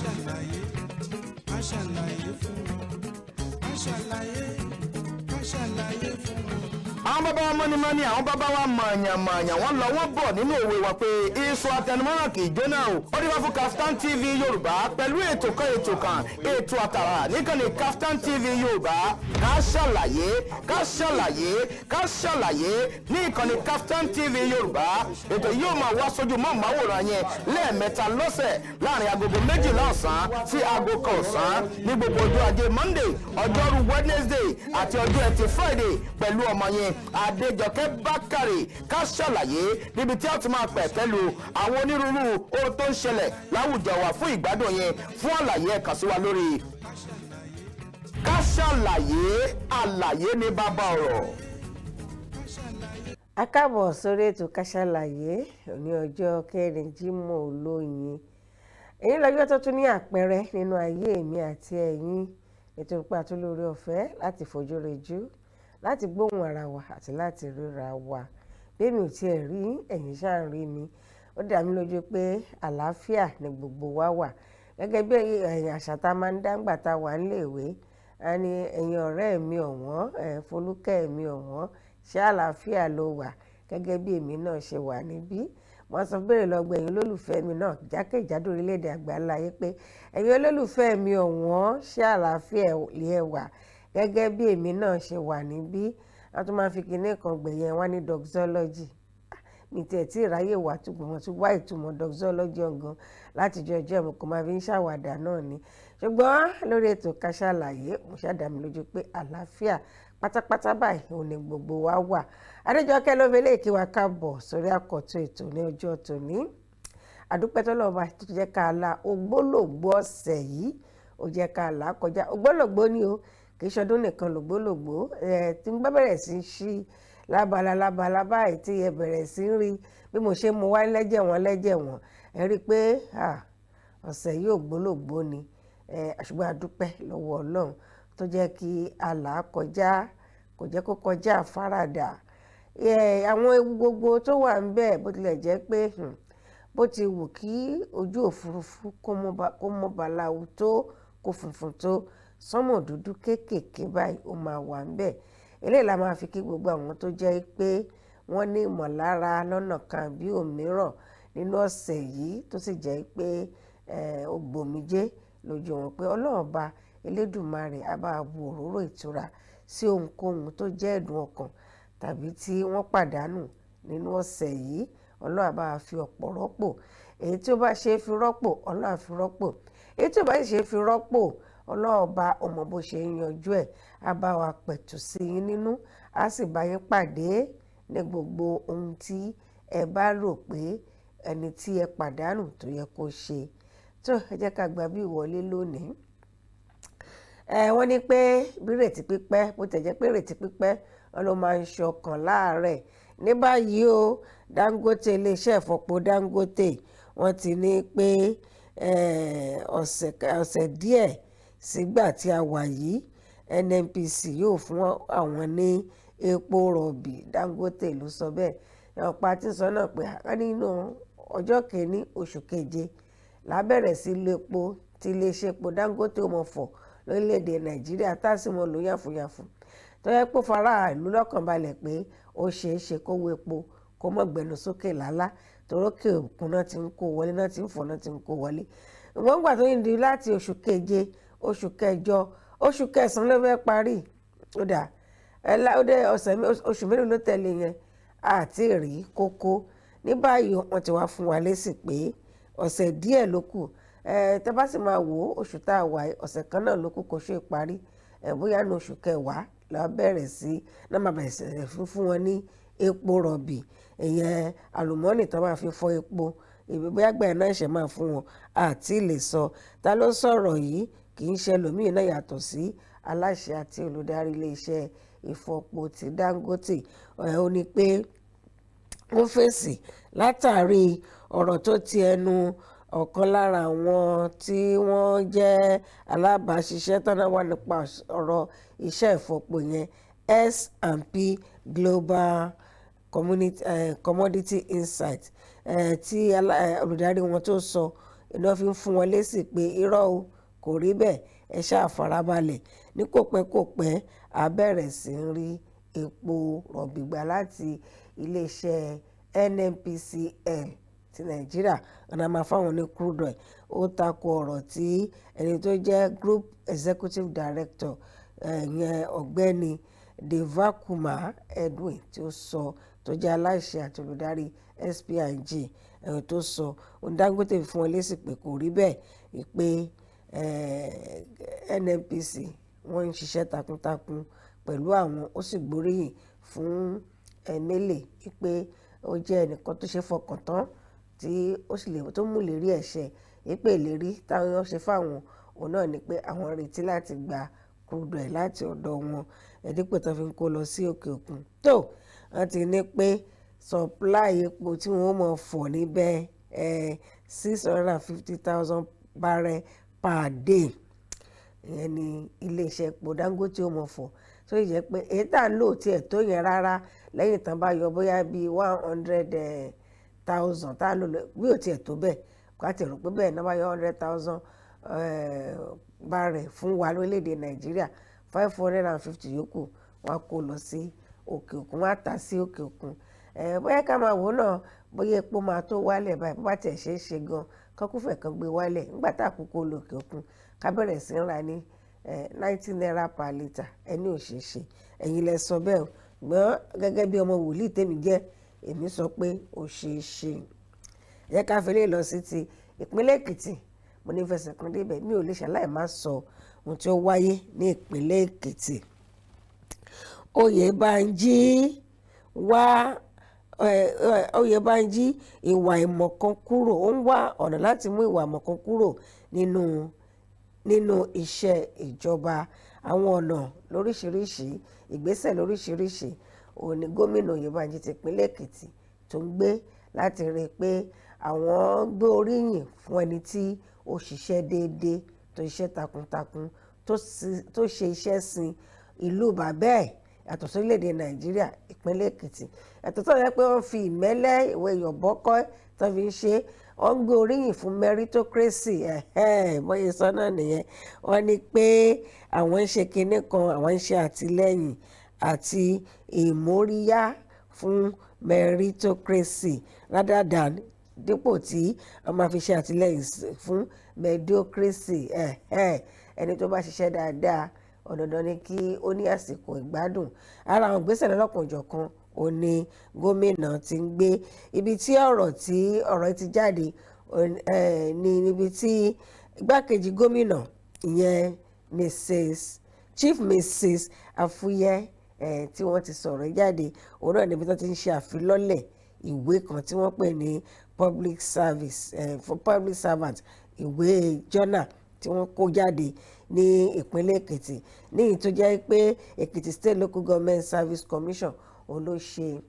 ṣàlàyé fún wọn, a ṣàlàyé fún wọn. Àwọn bàbá wa mọ́nímọ́ní, àwọn bàbá wa mọ̀ọ̀yàn wọ́n lọ wọ́n bọ̀ nínú òwe wa pé iṣu àtẹnumọ́ràn kì í jóná o. Ó dé wá fún Kaftan TV Yorùbá pẹ̀lú ètò kan ètò àtàrà níkànnì Kaftan TV Yorùbá. Ká ṣàlàyé ní ìkànnì Kaftan TV Yorùbá. Ètò yóò máa wá sójú móhùnmáwòrán yẹn lẹ́ẹ̀mẹ́ta lọ́sẹ̀ láàrin agogo 12 ọ̀sán sí aago 1 ọ̀sán ní gbogbo ọjọ́ ajé Monday, ọjọ́rú Wednesday àti ọjọ́ ẹtì Friday pẹ̀lú ọmọ yẹn Adejoke Bakare. Ká ṣàlàyé níbi tí a ti máa pẹ̀ pẹ̀lú àwọn onírúurú ohun tó ń ṣẹlẹ̀ láwùjọ wa fún ìgbádùn yẹn. Fún àlàyé ẹ kàn sí wa lórí Ká ṣàlàyé, àlàyé ní bàbá ọ̀rọ̀. A káàbọ̀ sórí ètò Ká ṣàlàyé ní ọjọ́ kẹrin Jímọ̀ olóyin. Èyí lọ́jọ́ tó tún ní àpẹẹrẹ nínú ayé èmi àti ẹ̀yin nítorí pé a tún lórí ọ̀fẹ́ láti fojú rejú, láti gbóhùn ara wa àti láti ríra wa. Bí mi ò tiẹ̀ rí ẹ̀yin ṣáà ń rí mi, ó dá mi lójú pé àlàáfíà ni gbogbo wa wà. Gẹ́gẹ́ bí ẹ̀yin àṣà tá a máa ń dáńgbà tá a wà níléèwé, a ní ẹ̀yin ọ̀rẹ́ mi ọ̀wọ́n, Folúkẹ́ mi ọ̀wọ́n, ṣé àlàáfíà ló wà? Gẹ́gẹ́ bí èmi náà ṣe wà níbí. Wọ́n sọ bẹ́ẹ̀ lọ́gbọ̀ ẹ̀yin olólùfẹ́ mi náà jákèjádò orílẹ̀-èdè àgbáláyé pé ẹ̀yin olólùfẹ́ mi ọ̀wọ́n, ṣé àlàáfíà lẹ wà? Gẹ́gẹ́ bí èmi náà ṣe wà níbí. Wọ́n tún máa fi kinní kan gbẹ̀yẹn wá ní doxology. Mi tiẹ̀ tí ìráyè wà túbọ̀ wọn tún wá ìtumọ̀ doxology ọ̀gán láti jọjọ́ ẹ̀mú kò máa fi ń ṣàwàdà náà ni. Ṣùgbọ́n lórí ètò Ká ṣàlàyé, mo ṣàdámi lójú pé àlàáfíà pátápátá báyìí òun ni gbogbo wa wà. Adéjọkẹ́ ló fẹ́lẹ́ kí wa káàbọ̀ sórí àkọ́tún ètò ní ọjọ́ tòní. Àdúpẹ́ tọ́lọ́ba tó jẹ́ ká la ògbólógbó ọ̀sẹ̀ yìí, ó jẹ́ ká là kọjá. Ògbólógbó ni o, kì í ṣọdún nìkan lògbólógbó. Tí n bá bẹ̀rẹ̀ sí í ṣí lábala báyìí tí ẹ bẹ̀rẹ̀ sí í rí bí mo ṣe mú wá lẹ́jẹ̀ wọn, ẹ rí i pé ọ̀sẹ̀ yìí ògbólógbó ni. Ṣùgbọ́n àdúpẹ́ lọ́wọ́ Ọlọ́run tó jẹ́ kí àlà kọjá, kò jẹ́ kó kọjá àfaradà. Àwọn ewu gbogbo tó wà ń bẹ̀ bó tilẹ̀ jẹ́ pé bó ti wù kí ojú òfurufú kó mọ́ báláwo tó, kó funfun tó, sánmọ̀ dúdú kéékèèké báyìí ó máa wà ń bẹ̀. Eléyìí la máa fi kí gbogbo àwọn tó jẹ́ pé wọ́n ní ìmọ̀lára lọ́nà kan bí òmíràn nínú ọ̀sẹ̀ yìí tó sì jẹ́ pé ó gbòmijé lójú wọn pé Ọlọ́run Ọba Elédùmarè á bá bu òróró ìtura sí ohunkóhun tó jẹ́ ẹ̀dùn ọkàn tàbí tí wọ́n pàdánù nínú ọ̀sẹ̀ yìí. Ọlọ́run á bá fi ọ̀pọ̀ rọ́pò. Èyí tí ó bá ṣe é fi rọ́pò, Ọlọ́run á fi rọ́pò. Èyí tí ó bá ṣe é fi rọ́pò, Ọlọ́run Ọba ọmọ bó ṣe ń yanjú ẹ̀, á bá wa pẹ̀tù sí yín nínú, á sì bá yín pàdé ní gbogbo ohun tí ẹ bá rò pé ẹni tí ẹ pàdánù tó yẹ kó ṣe. Tó ẹ jẹ́ ká gba bí ìwọlé lónìí. Wọ́n ní pé bí ìrètí pípẹ́, bó tẹ̀ jẹ́ pé ìrètí pípẹ́ wọn ló máa ń ṣọkàn láàárẹ̀. Ní báyìí o, Dangote, iléeṣẹ́ ìfọpo Dangote, wọ́n ti ní pé ọ̀sẹ̀ díẹ̀ sígbà tí a wà yìí, NNPC yóò fún àwọn ní epo rọ̀bì. Dangote ló sọ bẹ́ẹ̀. Ọ̀pá tí sọ náà pé nínú ọjọ́ kìíní oṣù keje lábẹ̀rẹ̀ sí lo epo tí iléeṣẹ́ epo Dangote mọ̀ fọ̀ lórílẹ̀‐èdè Nàìjíríà tásìmọ̀ ló yàfùyàfù tó yẹ pé fara ìlú lọ́kàn balẹ̀ pé ó ṣeé ṣe kówó epo kó mọ̀ gbẹnu sókè lálá torókè òkun náà ti ń kó wọlé, náà ti ń fọ̀, náà ti ń kó wọlé. Wọ́n gbà tó ń di láti oṣù keje, oṣù kẹjọ, oṣù kẹsàn-án ló fẹ́ parí. Ó dà oṣù mélòó ló tẹ̀lé yẹn àti rí kókó. Ní báyìí wọ́n ti wá fún wa lésì pé ọ̀sẹ̀ díẹ̀ ló kù. Tẹ́ bá sì máa wò ó, oṣù tá a wà ọ̀sẹ̀ kan náà ló kù kó ṣe parí. Bóyá ní oṣù kẹwàá la bẹ̀rẹ̀ sí náà máa bẹ̀rẹ̀ fún wọn ní epo rọ̀bì, ìyẹn àlùmọ́ọ́nì tó máa fi fọ epo. Bóyá gbẹ̀yìn náà ṣe máa fún wọn àti lè sọ. Ta ló sọ̀rọ̀ yìí? Kì í ṣe ẹlòmíì náà yàtọ̀ sí aláṣẹ àti olùdarí iléeṣẹ́ ìfọpo ti Dangote. Ó ní pé ó fèsì látàrí ọ̀rọ̀ tó ti ẹnu ọ̀kan lára àwọn tí wọ́n jẹ́ alábàáṣiṣẹ́ tọ́nà wà nípa ọ̀rọ̀ iṣẹ́ ìfọpo yẹn, S&P Global Commodity Insight, tí olùdarí wọn tó sọ iná fi ń fún wọn lésì pé irọ́ o kò rí bẹ́ẹ̀, ẹ ṣáà farabalẹ̀. Ní kò pẹ́ kò pẹ́ a bẹ̀rẹ̀ sí ń rí epo rọ̀bì gbà láti iléeṣẹ́ NNPCL ti Nàìjíríà. Ọ̀nà máa fáwọn ní crude oil. Ó tako ọ̀rọ̀ tí ẹni tó jẹ́ Group Executive Director ìyẹn ọ̀gbẹ́ni Devakumar Edwin tí ó sọ, tó jẹ́ aláṣẹ àti olùdarí SPIG tó sọ. Dangote fún wọn lésì pé kò rí bẹ́ẹ̀, pé NNPC wọ́n ń ṣiṣẹ́ takuntakun pẹ̀lú àwọn. Ó sì gbóríyìn fún Mele pé ó jẹ́ ẹnìkan tó ṣe fọkàn tán tí ó sì lè tó mú ìlérí ẹ̀ṣẹ̀. Pé ìlérí táwọn ṣe fáwọn òun náà ni pé àwọn retí láti gba crude oil láti ọ̀dọ̀ wọn dípò tó fi ń kó lọ sí òkè òkun. Tó wọ́n ti ní pé supply epo tí wọ́n mọ̀ fọ̀ níbẹ̀ 650,000 barrel per day. Ìyẹn ni iléeṣẹ́ epo Dangote ó mọ̀ fọ̀. Tó yẹ pé èyí tá ń lò tiẹ̀ tó yẹn rárá, lẹ́yìn tán bá yọ bóyá bíi 100,000 tá ń lò bí ò tiẹ̀ tó bẹ́ẹ̀, kó àti rò pé bẹ́ẹ̀ náà bá yọ 100,000 barrel fún wa lórílẹ̀‐èdè Nàìjíríà, 550 yòókù wọn kó lọ sí òkè òkun, wọn á tà sí òkè òkun. Bóyá ká máa wò náà, bóyá epo máa tó wálẹ̀ báyìí, bó bá tiẹ̀ ṣe é ṣe gan kọ́kúfẹ̀ kan gbé wálẹ̀ nígbà tá àkókò lòkè òkun ká bẹ̀rẹ̀ sí ń ra ní 90 naira per litre. Ẹni ò ṣe é ṣe, ẹ̀yin lẹ sọ bẹ́ẹ̀ o, ṣùgbọ́n gẹ́gẹ́ bí ọmọ wòlíì tèmi jẹ́, èmi sọ pé ó ṣe é ṣe. Yẹ ká fi lè lọ sí ti ìpínlẹ̀ Èkìtì. Mo ní fẹsẹ̀ kan débẹ̀, mi ò lè ṣàlàyé má sọ ohun tí ó wáyé ní ìpínlẹ̀ Èkìtì. Oyèbánjí ìwà ìmọ̀kan kúrò, ó ń wá ọ̀nà láti mú ìwà ìmọ̀kan kúrò nínú iṣẹ́ ìjọba. Àwọn ọ̀nà lóríṣiríṣi, ìgbésẹ̀ lóríṣiríṣi òun ni gómìnà Oyèbánjí ti ìpínlẹ̀ Èkìtì tó ń gbé láti rí i pé àwọn gbé oríyìn fún ẹni tí ó ṣiṣẹ́ déédéé, tó ṣiṣẹ́ takuntakun, tó ṣe iṣẹ́ sin ìlú bàbá ẹ̀ yàtọ̀ sí orílẹ̀-èdè Nàìjíríà, ìpínlẹ̀ Èkìtì. Yàtọ̀ tó yẹ pé wọ́n fi ìmẹ́lẹ́ ìwé yọ̀bọ́kọ́ tó fi ń ṣe, wọ́n gbé oríyìn fún meritocracy. Bóyá sọ náà nìyẹn. Wọ́n ní pé àwọn ń ṣe kinní kan, àwọn ń ṣe àtìlẹ́yìn àti ìmóríyá fún meritocracy rather than dípò tí wọ́n máa fi ṣe àtìlẹ́yìn fún mediocracy. Ẹni tó bá ṣiṣẹ́ dáadáa ọ̀dọ̀dọ̀ ni kí ó ní àsìkò ìgbádùn. Ara àwọn ìgbésẹ̀ lọ́lọ́kan-ò-jọ̀kan ó ní gómìnà ti ń gbé. Ibi tí ọ̀rọ̀ ti jáde ní níbi tí igbákejì gómìnà ìyẹn Chief Mrs. Afuye tí wọ́n ti sọ̀rọ̀ jáde, òun náà níbi tó ti ń ṣe àfilọ́lẹ̀ ìwé kan tí wọ́n pè ní public servant, ìwé jọ́nà tí wọ́n kó jáde ní ìpínlẹ̀ Èkìtì, ní èyí tó jẹ́ pé Èkìtì State Local Government Service Commission òun ló ṣe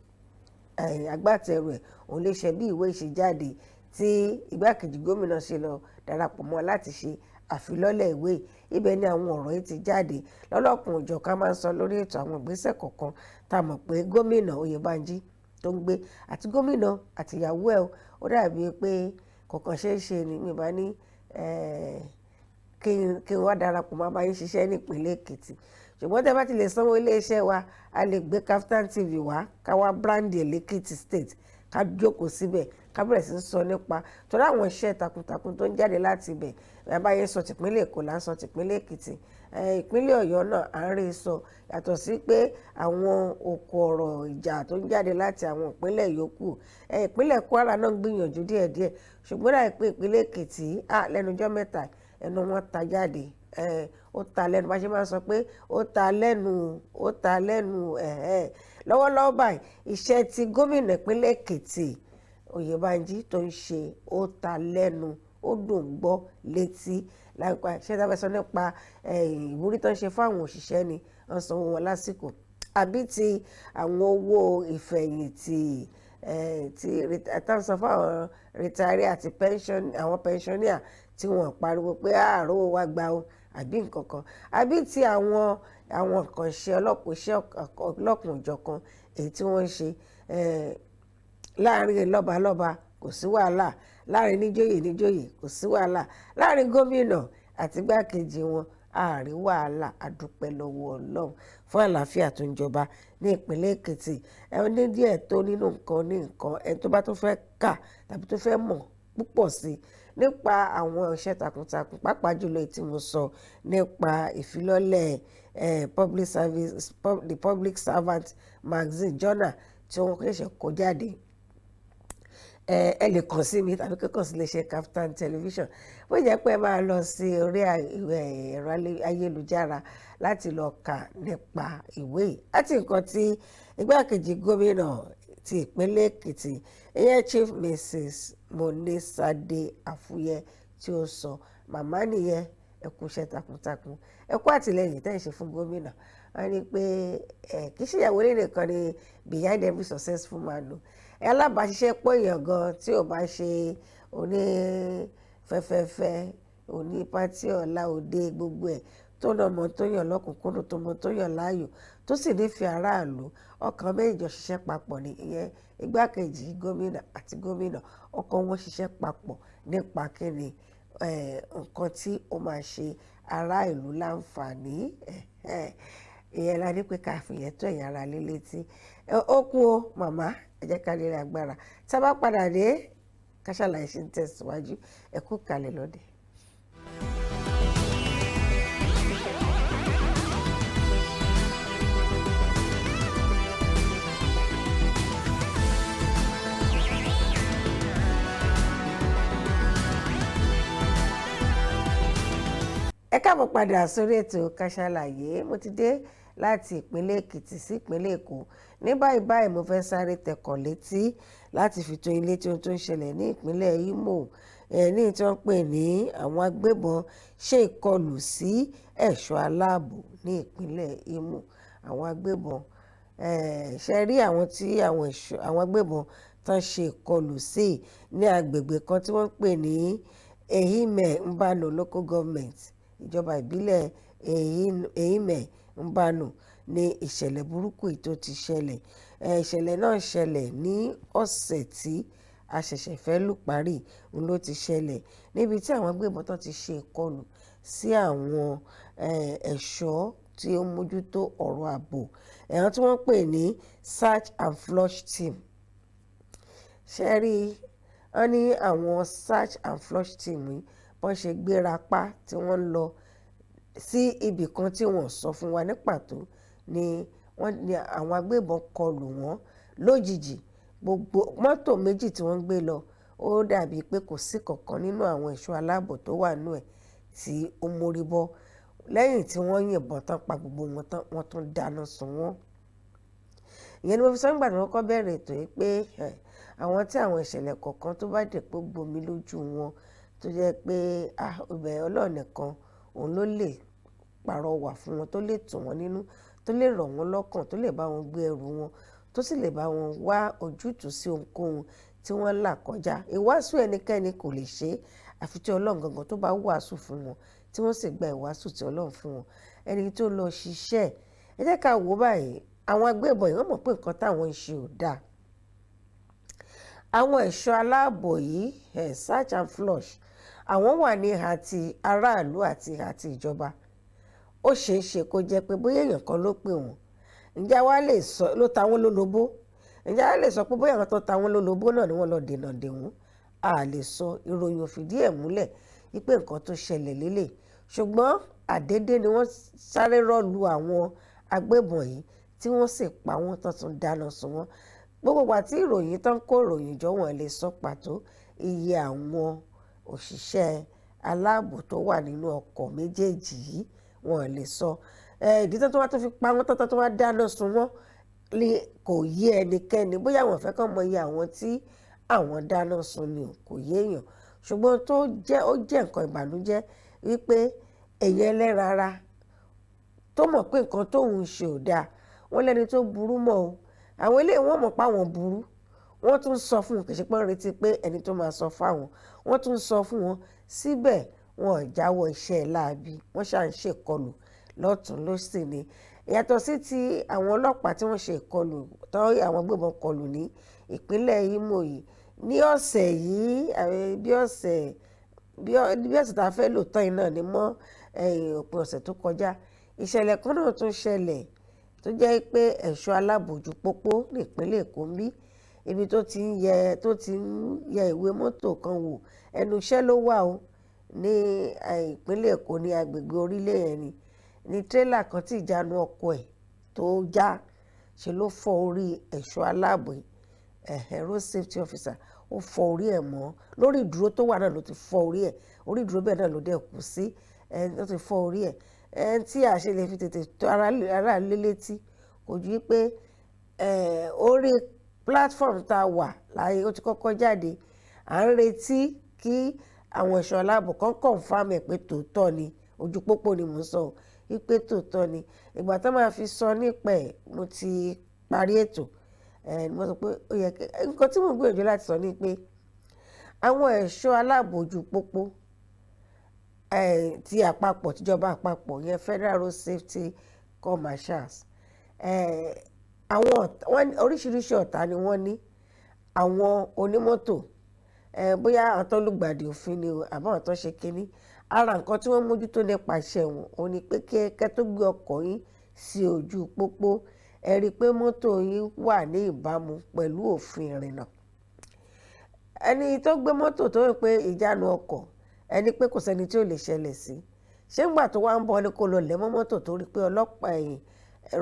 agbátẹrù ẹ̀, òun ló ṣe bí ìwé ìṣèjáde tí igbákejì gómìnà ṣe lọ darapọ̀ mọ́ láti ṣe àfilọ́lẹ̀ ìwé. Ibẹ̀ ni àwọn ọ̀rọ̀ yìí ti jáde lọ́lọ́kùn òjọ̀kan. Máa ń sọ lórí ètò àwọn ìgbésẹ̀ kọ̀ọ̀kan tá a mọ̀ pé gómìnà Oyèbánjí tó ń gbé àti gómìnà àtìyàwó ẹ̀ ó dàbí pé kọ̀ọ̀kan ṣeé ṣe ni mi bá ní kí n wá darapọ̀ máa bá yín ṣiṣẹ́ nípínlẹ̀ Èkìtì. Ṣùgbọ́n tẹ́ bá ti lè sanwó iléeṣẹ́ wa, a lè gbé Kaftan TV wá ká wá brand Èkìtì State, ká jókòó síbẹ̀ ká bẹ̀rẹ̀ sí í sọ nípa torí àwọn iṣẹ́ takuntakun tó ń jáde láti ibẹ̀. Bàbá yẹn sọ tìpínlẹ̀ Èkó là ń sọ tìpínlẹ̀ Èkìtì. Ìpínlẹ̀ Ọ̀yọ́ náà à ń rí i sọ, yàtọ̀ sí pé àwọn òkò ọ̀rọ̀ ìjà tó ń jáde láti àwọn ìpínlẹ̀ yòókù. Ìpínlẹ̀ Kwara náà ń gbìyànjú díẹ̀díẹ̀, ṣùgbọ́n láì pé ìpínlẹ̀ Èkìtì lẹ́nujọ́ mẹ́ta ẹnu wọn ta jáde. Ó ta lẹ́nu, bá ṣe máa ń sọ pé ó ta lẹ́nu. Lọ́wọ́lọ́wọ́ báyìí iṣẹ́ tí gómìnà ìpínlẹ̀ Èkìtì Oyèbánjí tó ń ṣe ó ta lẹ́nu, ó dùn gbọ́ létí. Láìpẹ́ ṣé tá a fẹ́ sọ nípa ìwúrí tó ń ṣe fún àwọn òṣìṣẹ́ ni wọ́n sanwó wọn lásìkò, àbí ti àwọn owó ìfẹ̀yìntì tí táwọn sọ fún àwọn retired àti àwọn pensioner tí wọ́n pariwo pé àárò wa gba o àbí nǹkan kan, àbí ti àwọn ìkànṣe ọlọ́kùnjọ̀kan èyí tí wọ́n ń ṣe láàrin lọ́balọ́ba, kò sí wàhálà. láàrin níjòyè kò sí wàhálà, láàrin gómìnà àti igbákejì wọn àárín wàhálà. Àdúpẹ́ lọ́wọ́ Ọlọ́run fún àlàáfíà tó ń jọba ní ìpínlẹ̀ Èkìtì. Ní díẹ̀ tó nínú nǹkan ní nǹkan ẹni tó bá tó fẹ́ kà tàbí tó fẹ́ mọ̀ púpọ̀ sí nípa àwọn iṣẹ́ takuntakun pàápàá jùlọ èyí tí mo sọ nípa ìfilọ́lẹ̀ the public servant magazine journal tí wọ́n ṣẹ̀ṣẹ̀ kó jáde. Ẹ lè kàn sí mi tàbí kàn sí iléeṣẹ́ Kaftan television. Bó jẹ́ pé ẹ máa lọ sí orí ẹ̀rọ ayélujára láti lọ kà nípa ìwé yìí àti nǹkan tí igbákejì gómìnà ti ìpínlẹ̀ Èkìtì ìyẹn Chief Mrs. Monisade Afuye tí ó sọ. Màmá nìyẹn, ẹ kú iṣẹ́ takuntakun, ẹ kú àtìlẹ́yìn tẹ́ ẹ ṣe fún gómìnà. Wọ́n ní pé kì í ṣe ìyàwó ilé nìkan ni behind every successful man o. Alábàáṣiṣẹ́ pọ̀ èèyàn gan tí ò bá ṣe onífẹ́fẹ́fẹ́ òní pátí ọ̀la òde gbogbo ẹ̀ tó nà mọ́ tó yàn lọ́kùnkúndùn tó mọ́ tó yàn láàyò tó sì nífẹ̀ẹ́ aráàlú. Ọkàn méjì jọ ṣiṣẹ́ papọ̀ ní ìyẹn igbákejì gómìnà àti gómìnà. Ọkàn wọn ṣiṣẹ́ papọ̀ nípa kíni nǹkan tí ó máa ṣe ará ìlú láǹfààní. Ìyẹn la ní pé ká fìyẹn tó ẹ̀yìn ara lé létí. Ó kú o màmá, ẹ jẹ́ ká lè rí agbára. Tá a bá padà dé Kasalaye ṣe ń tẹ̀síwájú. Ẹ kú kalẹ̀ lọ́dẹ. Ẹ káàbọ̀ padà sórí ètò Kasalaye. Mo ti dé láti ìpínlẹ̀ Èkìtì sí ìpínlẹ̀ Èkó. Ní báyìí mo fẹ́ sáré tẹkọ̀ létí láti fi tó ilé tí ohun tó ń ṣẹlẹ̀ ní ìpínlẹ̀ Imo ní tí wọ́n pè ní àwọn agbébọn ṣe ìkọlù sí ẹ̀ṣọ́ aláàbò ní ìpínlẹ̀ Imo. Àwọn agbébọn ṣe rí àwọn tí àwọn agbébọn tán ṣe ìkọlù sí ní agbègbè kan tí wọ́n pè ní Ehime Mbano local government, ìjọba ìbílẹ̀ Ehime Mbano ní ìṣẹ̀lẹ̀ burúkú yìí tó ti ṣẹlẹ̀. Ìṣẹ̀lẹ̀ náà ṣẹlẹ̀ ní ọ̀sẹ̀ tí a ṣẹ̀ṣẹ̀ fẹ́ lù parí ló ti ṣẹlẹ̀ níbi tí àwọn agbébọn tó ti ṣe ìkọlù sí àwọn ẹ̀ṣọ́ tí ó mójútó ọ̀rọ̀ ààbò ẹ̀hán tí wọ́n pè ní search and flush team. Ṣe rí wọ́n ní àwọn search and flush team yìí wọ́n ṣe gbéra pa tí wọ́n ń lọ sí ibì kan tí wọ́n sọ fún wa ní pàtó ni àwọn agbébọn kọlù wọ́n lójijì. Gbogbo mọ́tò méjì tí wọ́n gbé lọ ó dàbí pé kò sí kankan nínú àwọn ẹ̀ṣọ́ aláàbò tó wà nínú ẹ̀ tí ó mórí bọ́. Lẹ́yìn tí wọ́n yìnbọn tán pa gbogbo wọn tán, wọ́n tún dáná sun wọ́n. Ìyẹn ni mo fi sọ nígbà tí wọ́n kọ́ bẹ̀rẹ̀ ètò yìí pé àwọn tí àwọn ìṣẹ̀lẹ̀ kọ̀ọ̀kan tó bá dé pé gbomi lójú wọn tó jẹ́ pé ibẹ̀ Ọlọ́run nìkan òun ló lè pàrọwà fún wọn, tó lè tù wọ́n nínú, tó lè rọ̀ wọ́n lọ́kàn, tó lè bá wọn gbé ẹrù wọn, tó sì lè bá wọn wá ojútùú sí ohunkóhun tí wọ́n là kọjá. Ìwàásù ẹnikẹ́ni kò lè ṣe àfi tí Ọlọ́run gangan tó bá wàásù fún wọn tí wọ́n sì gba ìwàásù tí Ọlọ́run fún wọn. Ẹni tó lọ ṣiṣẹ́ ẹ jẹ́ ká wò báyìí. Àwọn agbébọn yìí wọ́n mọ̀ pé nǹkan táwọn ń ṣe ò dáa. Àwọn ẹ̀ṣọ́ aláàbò yìí search and flush àwọn wà ní ìhà ti aráàlú àti ìhà ti ìjọba. Ó ṣeé ṣe kó jẹ́ pé bóyá èèyàn kan ló pè wọ́n, ǹjẹ́ wá lè sọ ló ta wọ́n lólobó, ǹjẹ́ wá lè sọ pé bóyá àwọn tó ta wọ́n lólobó náà ni wọ́n lọ dènà dè wọ́n. A lè sọ, ìròyìn ò fìdí ẹ̀ múlẹ̀ wípé nǹkan tó ṣẹlẹ̀ lélẹ̀. Ṣùgbọ́n àdédé ni wọ́n sáré rọ́ọ̀lù àwọn agbébọn yìí tí wọ́n sì pa wọ́n tó tún dáná sun wọ́n. Gbogbo ìgbà tí ìròyìn tán kó ìròyìn jọ wọ́n lè sọ pàtó iye àwọn òṣìṣẹ́ aláàbò tó wà nínú ọkọ̀ méjèèjì yìí, wọ́n lè sọ. Ìdí tó wá tó fi pa wọ́n tó wá dáná sun wọ́n ni kò yé ẹnikẹ́ni. Bóyá wọ́n fẹ́ kàn mọ iye àwọn tí àwọn dáná sun ni kò yé èèyàn. Ṣùgbọ́n ó jẹ́ nǹkan ìbànújẹ́ wípé èèyàn ẹlẹ́ran ara tó mọ̀ pé nǹkan tóun ṣe ò dáa, wọ́n lẹ́ni tó burú mọ́ o. Àwọn eléyìí wọ́n mọ̀ pé àwọn burú, wọ́n tún sọ fún wọn, kì í ṣe pé wọ́n retí pé ẹni tó máa sọ fáwọn, wọ́n tún sọ fún wọn. Síbẹ̀ wọn ò jáwọ́ iṣẹ́ láabi, wọ́n ṣà ń ṣèkọlù lọ́tùn lósì ni. Yàtọ̀ sí ti àwọn ọlọ́pàá tí wọ́n ṣe ìkọlù tó àwọn agbébọn kọlù ní ìpínlẹ̀ Imo yìí ní ọ̀sẹ̀ yìí bí ọ̀sẹ̀ tá a fẹ́ lò tán iná ni mọ́ òpin ọ̀sẹ̀ tó kọjá ìṣẹ̀lẹ̀ kan náà tún ṣẹlẹ̀ tó jẹ́ pé ẹ̀ṣọ́ alábòójú pópó nípínlẹ̀ Èkó ń bí ibi tó ti ń yẹ ìwé mọ́tò kan wò ẹnu iṣẹ́ ló wà o ní ìpínlẹ̀ Èkó ní agbègbè orílẹ̀ yẹn ní tírélà kan tí ìjánu ọkọ̀ ẹ̀ tó já ṣe ló fọ́ orí ẹ̀ṣọ́ aláàbò road safety officer ó fọ́ orí ẹ̀ mọ́ lórí ìdúró tó wà náà ló ti fọ́ orí ẹ̀ orí ìdúró bẹ́ẹ̀ náà ló dẹ̀ kú sí ló ti fọ́ orí ẹ̀ tí a ṣe lè fi tètè tó ara lé létí kò ju pé orí platform tá a wà láyé ó ti kọ́kọ́ jáde à ń retí kí àwọn ẹ̀ṣọ́ aláàbò kan confirm ẹ̀ pé tòótọ́ ni ojú pópó ni mò ń sọ wípé tòótọ́ ni ìgbà tó máa fi sọ nípa ẹ̀ mo ti parí ètò mo sọ pé ó yẹ kí nǹkan tí mo gbìyànjú láti sọ ni pé àwọn ẹ̀ṣọ́ aláàbò ojú pópó ti àpapọ̀ tíjọba àpapọ̀ yẹn Federal Road Safety Commercials àwọn oríṣiríṣi ọ̀tá ni wọ́n ní àwọn onímọ́tò bóyá àwọn tó lùgbàdì òfin ni àbáwọn tó ṣe kínní ara nǹkan tí wọ́n mójútó nípa iṣẹ́ wọn ò ní pé kẹ́ tó gbé ọkọ̀ yín sí ojú pópó ẹ rí i pé mọ́tò yín wà ní ìbámu pẹ̀lú òfin ìrìnnà ẹni tó gbé mọ́tò tó rí pé ìjánu ọkọ̀ ẹni pé kò sẹ́ni tí ò lè ṣẹlẹ̀ sí ṣé ńgbà tó wá ń bọ̀ ni kó lọ lẹ̀ mọ́ mọ́tò tó rí pé ọlọ́pàá ẹ̀yìn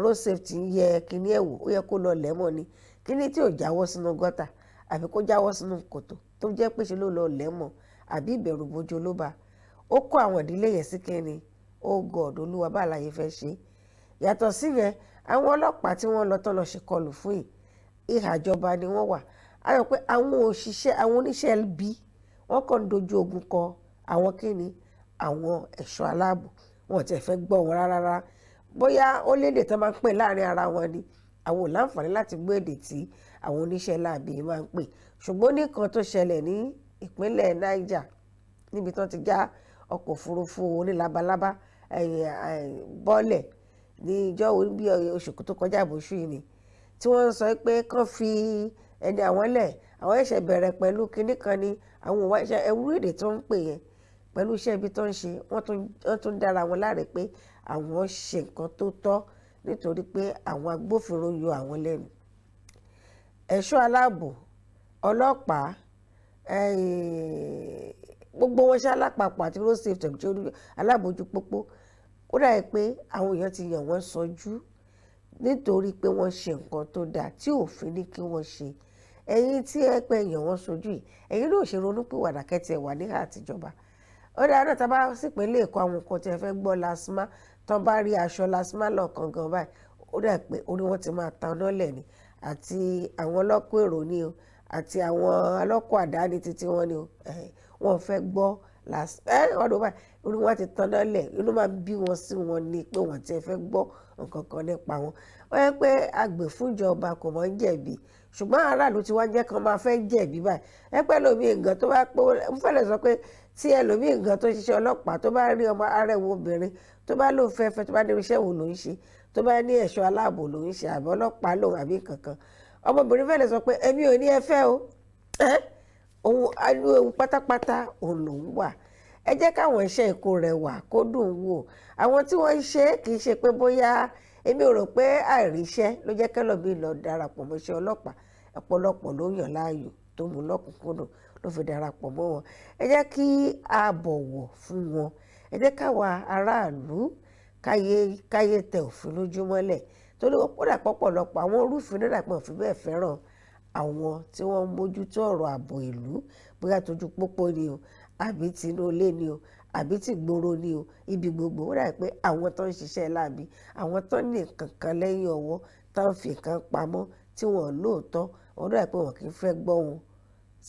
road safety ń yẹ kíní ẹ̀wò ó yẹ kó lọ lẹ̀ mọ́ ni kíní tí ò jáwọ́ sínú gọ́tà àbí kó jáwọ́ sínú kòtò tó jẹ́ pé ṣe ló lọ lẹ̀ mọ́ àbí ìbẹ̀rù bojo ló bá ó kó àwọn ìdílé yẹn sí kíni ó God olúwa bá àlàyé fẹ́ ṣe yàtọ̀ sí yẹn àwọn ọlọ́pàá tí wọ́n lọ tán lọ ṣèkọlù fún yìí ìhà ìjọba ni wọ́n wà á yọ pé àwọn òṣìṣẹ́ àwọn oníṣẹ́ bí wọ́n kàn ń dojú ogun kọ àwọn kíni àwọn ẹ̀ṣọ́ aláàbò wọn ti fẹ́ gbọ́ wọn rárá bóyá ó lédè tó máa ń pè láàrin ara wọn ni àwọn ò láǹfààní láti gbọ́ èdè tí àwọn oníṣẹ́ láàbì máa ń pè ṣùgbọ́n nìkan tó ṣẹlẹ̀ ní ìpínlẹ̀ Niger níbi tó ti já ọkọ̀ òfurufú onílabalábá bọ́ọ̀lẹ̀ ní ìjọ bí oṣù tó kọjá àbòṣù yìí ni tí wọ́n ń sọ pé kán fi ẹni àwọn lẹ̀ àwọn ẹ̀ṣẹ̀ bẹ̀rẹ̀ pẹ̀lú kinní kan ni àwọn òwà iṣẹ́ ẹwú èdè tó ń pè yẹn pẹ̀lú iṣẹ́ ibi tó ń ṣe wọ́n tún dára wọn láre pé àwọn ṣe nǹkan tó tọ́ nítorí pé àwọn agbófinró yọ àwọn lẹ́nu ẹ̀ṣọ́ aláàbò ọlọ́pàá gbogbo wọn ṣe alápapọ̀ àti road safety alábòójú pópó ó dàbí pé àwọn èèyàn ti yàn wọ́n sọjú nítorí pé wọ́n ṣe nǹkan tó dáa tí òfin ní kí wọ́n ṣe ẹ̀yin tí ẹ pé yàn wọ́n sojú yìí ẹ̀yin náà ṣe ronúpìwàdà kẹ́tì ẹ̀ wà ní àtijọba ó dáa náà tá a bá sípínlẹ̀ Èkó àwọn nǹkan tí ẹ fẹ́ gbọ́ lasma tán bá rí aṣọ lasma lọ́ọ̀kan gan báyìí ó dà pé orí wọn ti máa tan náà lẹ̀ ni àti àwọn ọlọ́kọ̀ èrò ni o àti àwọn ọlọ́kọ̀ àdáni títí wọn ni o wọn fẹ́ gbọ́ ọdún báyìí orí wọn ti tan náà lẹ̀ inú máa bí wọn sí wọn ni pé wọn ti fẹ́ gbọ́ nǹkan kan nípa wọn wọ́n yẹ pé agbèfúnjọba kò mọ̀ ń jẹ̀bi ṣùgbọ́n aráàlú tí wọ́n jẹ́ kan máa fẹ́ jẹ̀bi báyìí ẹ pẹ́ lómi nǹkan tó bá pé ń fẹ́lẹ̀ sọ pé tí ẹlòmíì nǹkan tó ṣiṣẹ́ ọlọ́pàá tó bá rí ọmọ arẹwò obìnrin tó bá lóun fẹ́fẹ́ tó bá ní iṣẹ́ wo ló ń ṣe tó bá ní ẹ̀ṣọ́ aláàbò ló ń ṣe àbí ọlọ́pàá lòun àbí kankan ọmọbìnrin fẹ́lẹ̀ sọ pé èmi ò ní ẹ fẹ́ o òun anú ewu pátápátá òun lòún wà ẹ jẹ́ káwọn iṣẹ́ èkó rẹ̀ wà kó dùn wò àwọn tí wọ́n ń ṣe kì í ṣe pé bóyá èmi ò rò pé àìríṣẹ́ ló jẹ́ kẹ́lọ́bí lọ darapọ̀ mọ́ iṣẹ́ ọlọ́pàá ọ̀pọ̀lọpọ̀ ló yàn láàyò tó mú lọ́kùnkúndùn ló fi darapọ̀ mọ́ wọn ẹ jẹ́ kí a bọ̀wọ̀ fún wọn ẹ jẹ́ káwa aráàlú káyé tẹ òfin lójúmọ́lẹ̀ torí ó kódà pọ̀pọ̀lọpọ̀ àwọn orúfin náà dàpọ̀ fi bẹ́ẹ̀ fẹ́ràn àwọn tí wọ́n ń mójútó ọ̀rọ̀ ààbò ìlú bóyá tójú pópó ni o àbí tinú ilé ni o àbí tí gbòòrò ni o ibi gbogbo ó dàbí pé àwọn tó ń ṣiṣẹ́ láabi àwọn tó ní nǹkan kan lẹ́yìn ọwọ́ tó ń fi nǹkan pamọ́ tí wọ́n lóòótọ́ wọ́n dàbí pé wọ́n kì í fẹ́ gbọ́ wọn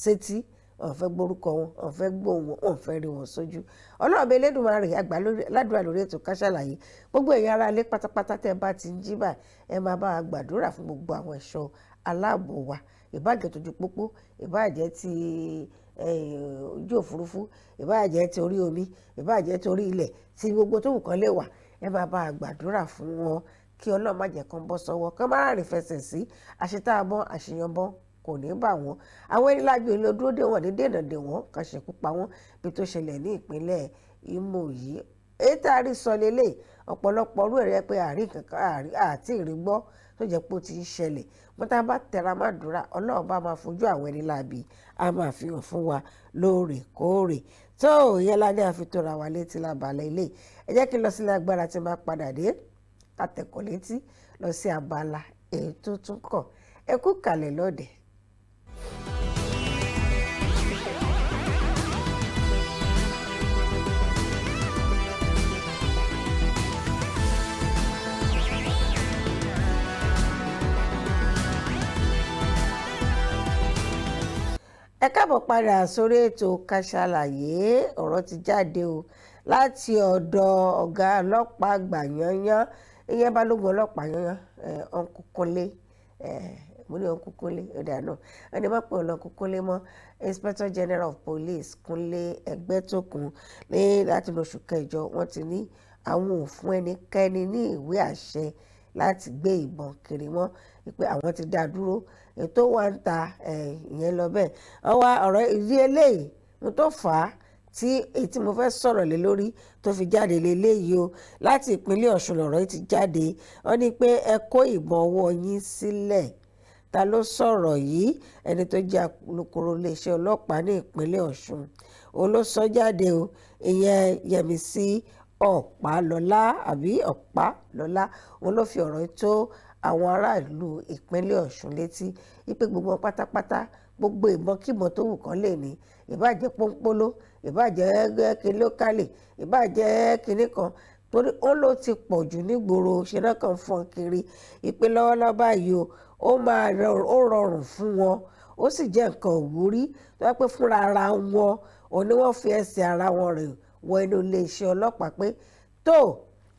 sétí wọ́n fẹ́ gbórúkọ wọn wọ́n fẹ́ gbọ́ wọn wọ́n fẹ́ rí wọn sójú ọlọ́ọ̀bẹ Elédùmarè àgbà ládùúrà lórí ètò Ká Sálàyé gbogbo ẹ̀yin ará ilé pátápátá tẹ́ ẹ bá ti ń jí báyìí ẹ máa bá a gbàdúrà fún gbogbo àwọn ẹ̀ṣọ́ aláàbò wa ìbáàjẹ́ tójú pópó ìbáàjẹ́ ti ojú òfurufú ìbáàjẹ́ ti orí omi ìbáàjẹ́ ti orí ilẹ̀ tí gbogbo tó wù kán lè wà ẹ máa bá a gbàdúrà fún wọn kí Ọlọ́run má jẹ́ kán bọ́ sọ́wọ́ kán má rìn fẹsẹ̀ sí àṣetáàbọ̀n àṣeyànbọ̀n kò kò ní bà wọ́n àwọn ẹni lábí olódúró dé wọ́n ní dènà dè wọ́n kan ṣekú pa wọ́n bí tó ṣẹlẹ̀ ní ìpínlẹ̀ Imo yìí èyí tá a rí sọ lélẹ̀ ọ̀pọ̀lọpọ̀ orú ẹ̀rẹ́ pé àti ìrìgbọ́ tó jẹ́ pé ó ti ń ṣẹlẹ̀ mo tá a bá tẹra má dúrà Ọlọ́run bá máa fojú àwọn ẹni láabi a máa fi hàn fún wa lóòrèkóòrè tó yẹ ládé àfitóra wa létí lábalẹ̀ ilé ẹ jẹ́ kí n lọ sílé agbára tí n bá padà dé kàtẹ́kọ̀ọ́ létí lọ sí abala èyí tó tún kàn ẹ kú kàlẹ̀ lọ́dẹ̀. ẹ káàbọ̀ padà sórí ètò Kasalaye ọ̀rọ̀ ti jáde o láti ọ̀dọ̀ ọ̀gá ọlọ́pàá àgbà yanyan ìyẹn balógun ọlọ́pàá yanyan ọ̀nkúnkúnlé mo ní ọ̀nkúnkúnlé ọ̀dà náà ẹni má pè ọ̀nkúnkúnlé mọ́ Inspector General of Police Kúnlé Ẹgbẹ́tókun ní láti oṣù kẹjọ wọ́n ti ní àwọn ò fún ẹnikẹ́ni ní ìwé àṣẹ láti gbé ìbọn kiri mọ́ pé àwọn ti dá dúró ètò wa ń ta ìyẹn lọ bẹ́ẹ̀ ọwọ́ ọ̀rọ̀ ìdí eléyìí mo tó fà á tí èyí tí mo fẹ́ sọ̀rọ̀ lé lórí tó fi jáde léléyìí o láti ìpínlẹ̀ Ọ̀ṣun lọ̀rọ̀ yìí ti jáde wọ́n ní pé ẹ kó ìbọn ọwọ́ yín sílẹ̀ ta ló sọ̀rọ̀ yìí ẹni tó jẹ́ alukoro iléeṣẹ́ ọlọ́pàá ní ìpínlẹ̀ Ọ̀ṣun òun ló sọ jáde o ìyẹn Yẹmisí Ọ̀pálọ́lá àbí Ọ̀pálọ́lá òun ló fi ọ̀rọ̀ tó àwọn aráàlú ìpínlẹ̀ Ọ̀ṣun létí wípé gbogbo pátápátá gbogbo ìbọn kíbọn tó wù kán lè ní ìbàjẹ́ pọ́npọ́ló ìbàjẹ́ kílókàlì ìbàjẹ́ kinní kan torí ó ló ti pọ̀ jù nígboro ṣẹlẹ̀ kan fọ́n kiri ìpè lọ́wọ́lọ́wọ́ báyìí ó rọrùn fún wọn ó sì jẹ́ nǹkan òwúrí tó yẹ pé fúnra ara wọn òun ni wọ́n fi ẹsẹ̀ ara wọn rìn wọ inú iléeṣẹ́ ọlọ́pàá pé tó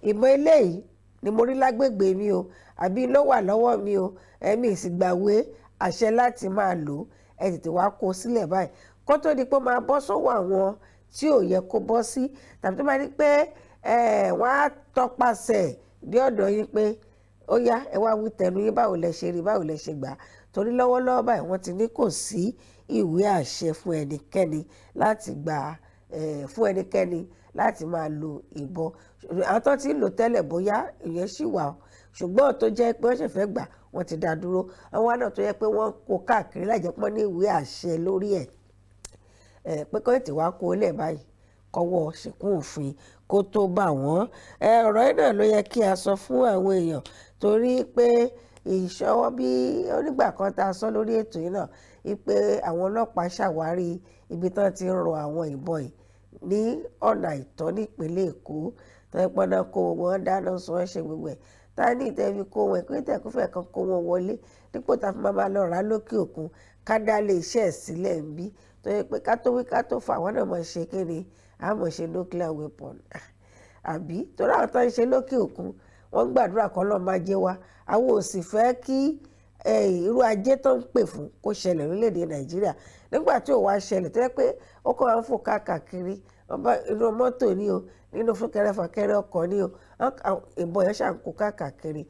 ìbọn eléyìí ni mo rí lágbègbè mi o àbí ló wà lọ́wọ́ mi o ẹ̀mí ìsìgbàwé àṣẹ láti máa lò ẹ tètè wá kó sílẹ̀ báyìí kó tó di pé máa bọ́ sọ́wọ́ àwọn tí ò yẹ kó bọ́ sí tàbí tó máa ní pé wọ́n á tọpasẹ̀ dé ọ̀dọ̀ yín pé ó yá ẹ wá wí tẹnu yín báwo lẹ ṣe rí báwo lẹ ṣe gbà torí lọ́wọ́lọ́wọ́ báyìí wọ́n ti ní kò sí ìwé àṣẹ fún ẹnikẹ́ni láti gbà fún ẹnikẹ́ni láti máa lo ìbọn àwọn tó ti ń lò tẹ́lẹ̀ bóyá ìyẹn ṣì wà ṣùgbọ́n tó jẹ́ pé wọ́n ṣe fẹ́ gbà wọ́n ti dá dúró àwọn náà tó yẹ pé wọ́n kó káàkiri láìjẹ́ pọ́n ní ìwé àṣẹ lórí ẹ̀ pé kọ́ ètò wa kó lẹ̀ báyìí kọ́wọ́ ṣìkún òfin kó tó bà wọ́n ọ̀rọ̀ yìí náà ló yẹ kí a sọ fún àwọn èèyàn torí pé ìṣọwọ́ bí onígbà kan tá a sọ lórí ètò yìí náà wípé àwọn ọlọ́pàá ṣàwárí ibi tán ti ń rọ àwọn ìbọn yìí ní ọ̀nà àìtọ́ nípínlẹ̀ Èkó tó yẹ pọ́n náà kó wọn dáná sọ ẹ́ ṣe gbogbo ẹ̀ ta ní ìtẹ́bí kó wọn ìpínlẹ̀ tẹ̀kúfẹ̀ kan kó wọn wọlé dípò tá a fi máa lọ rà lókè òkun ká dá lé iṣẹ́ sílẹ̀ ń bí tó yẹ pé ká tó wí ká tó fà wọ́n náà mọ̀ ṣe kéde àmọ̀ ṣe nuclear weapon àbí torí àwọn tó ń ṣe lókè òkun wọ́n gbàdúrà kan lọ́ọ́ máa jẹ́ wa àwọn ò sì fẹ́ kí irú ajé tó ń pè fún kó ṣẹlẹ̀ lórílẹ̀‐èdè Nàìjíríà nígbà tí ò wá ṣẹlẹ̀ tó yẹ pé ó kọ́ àwọn fò káàkiri inú mọ́tò ni o nínú fúnkẹrẹ fàkẹrẹ ọkọ̀ ni o ìbọn yẹn ṣàǹkó káàkiri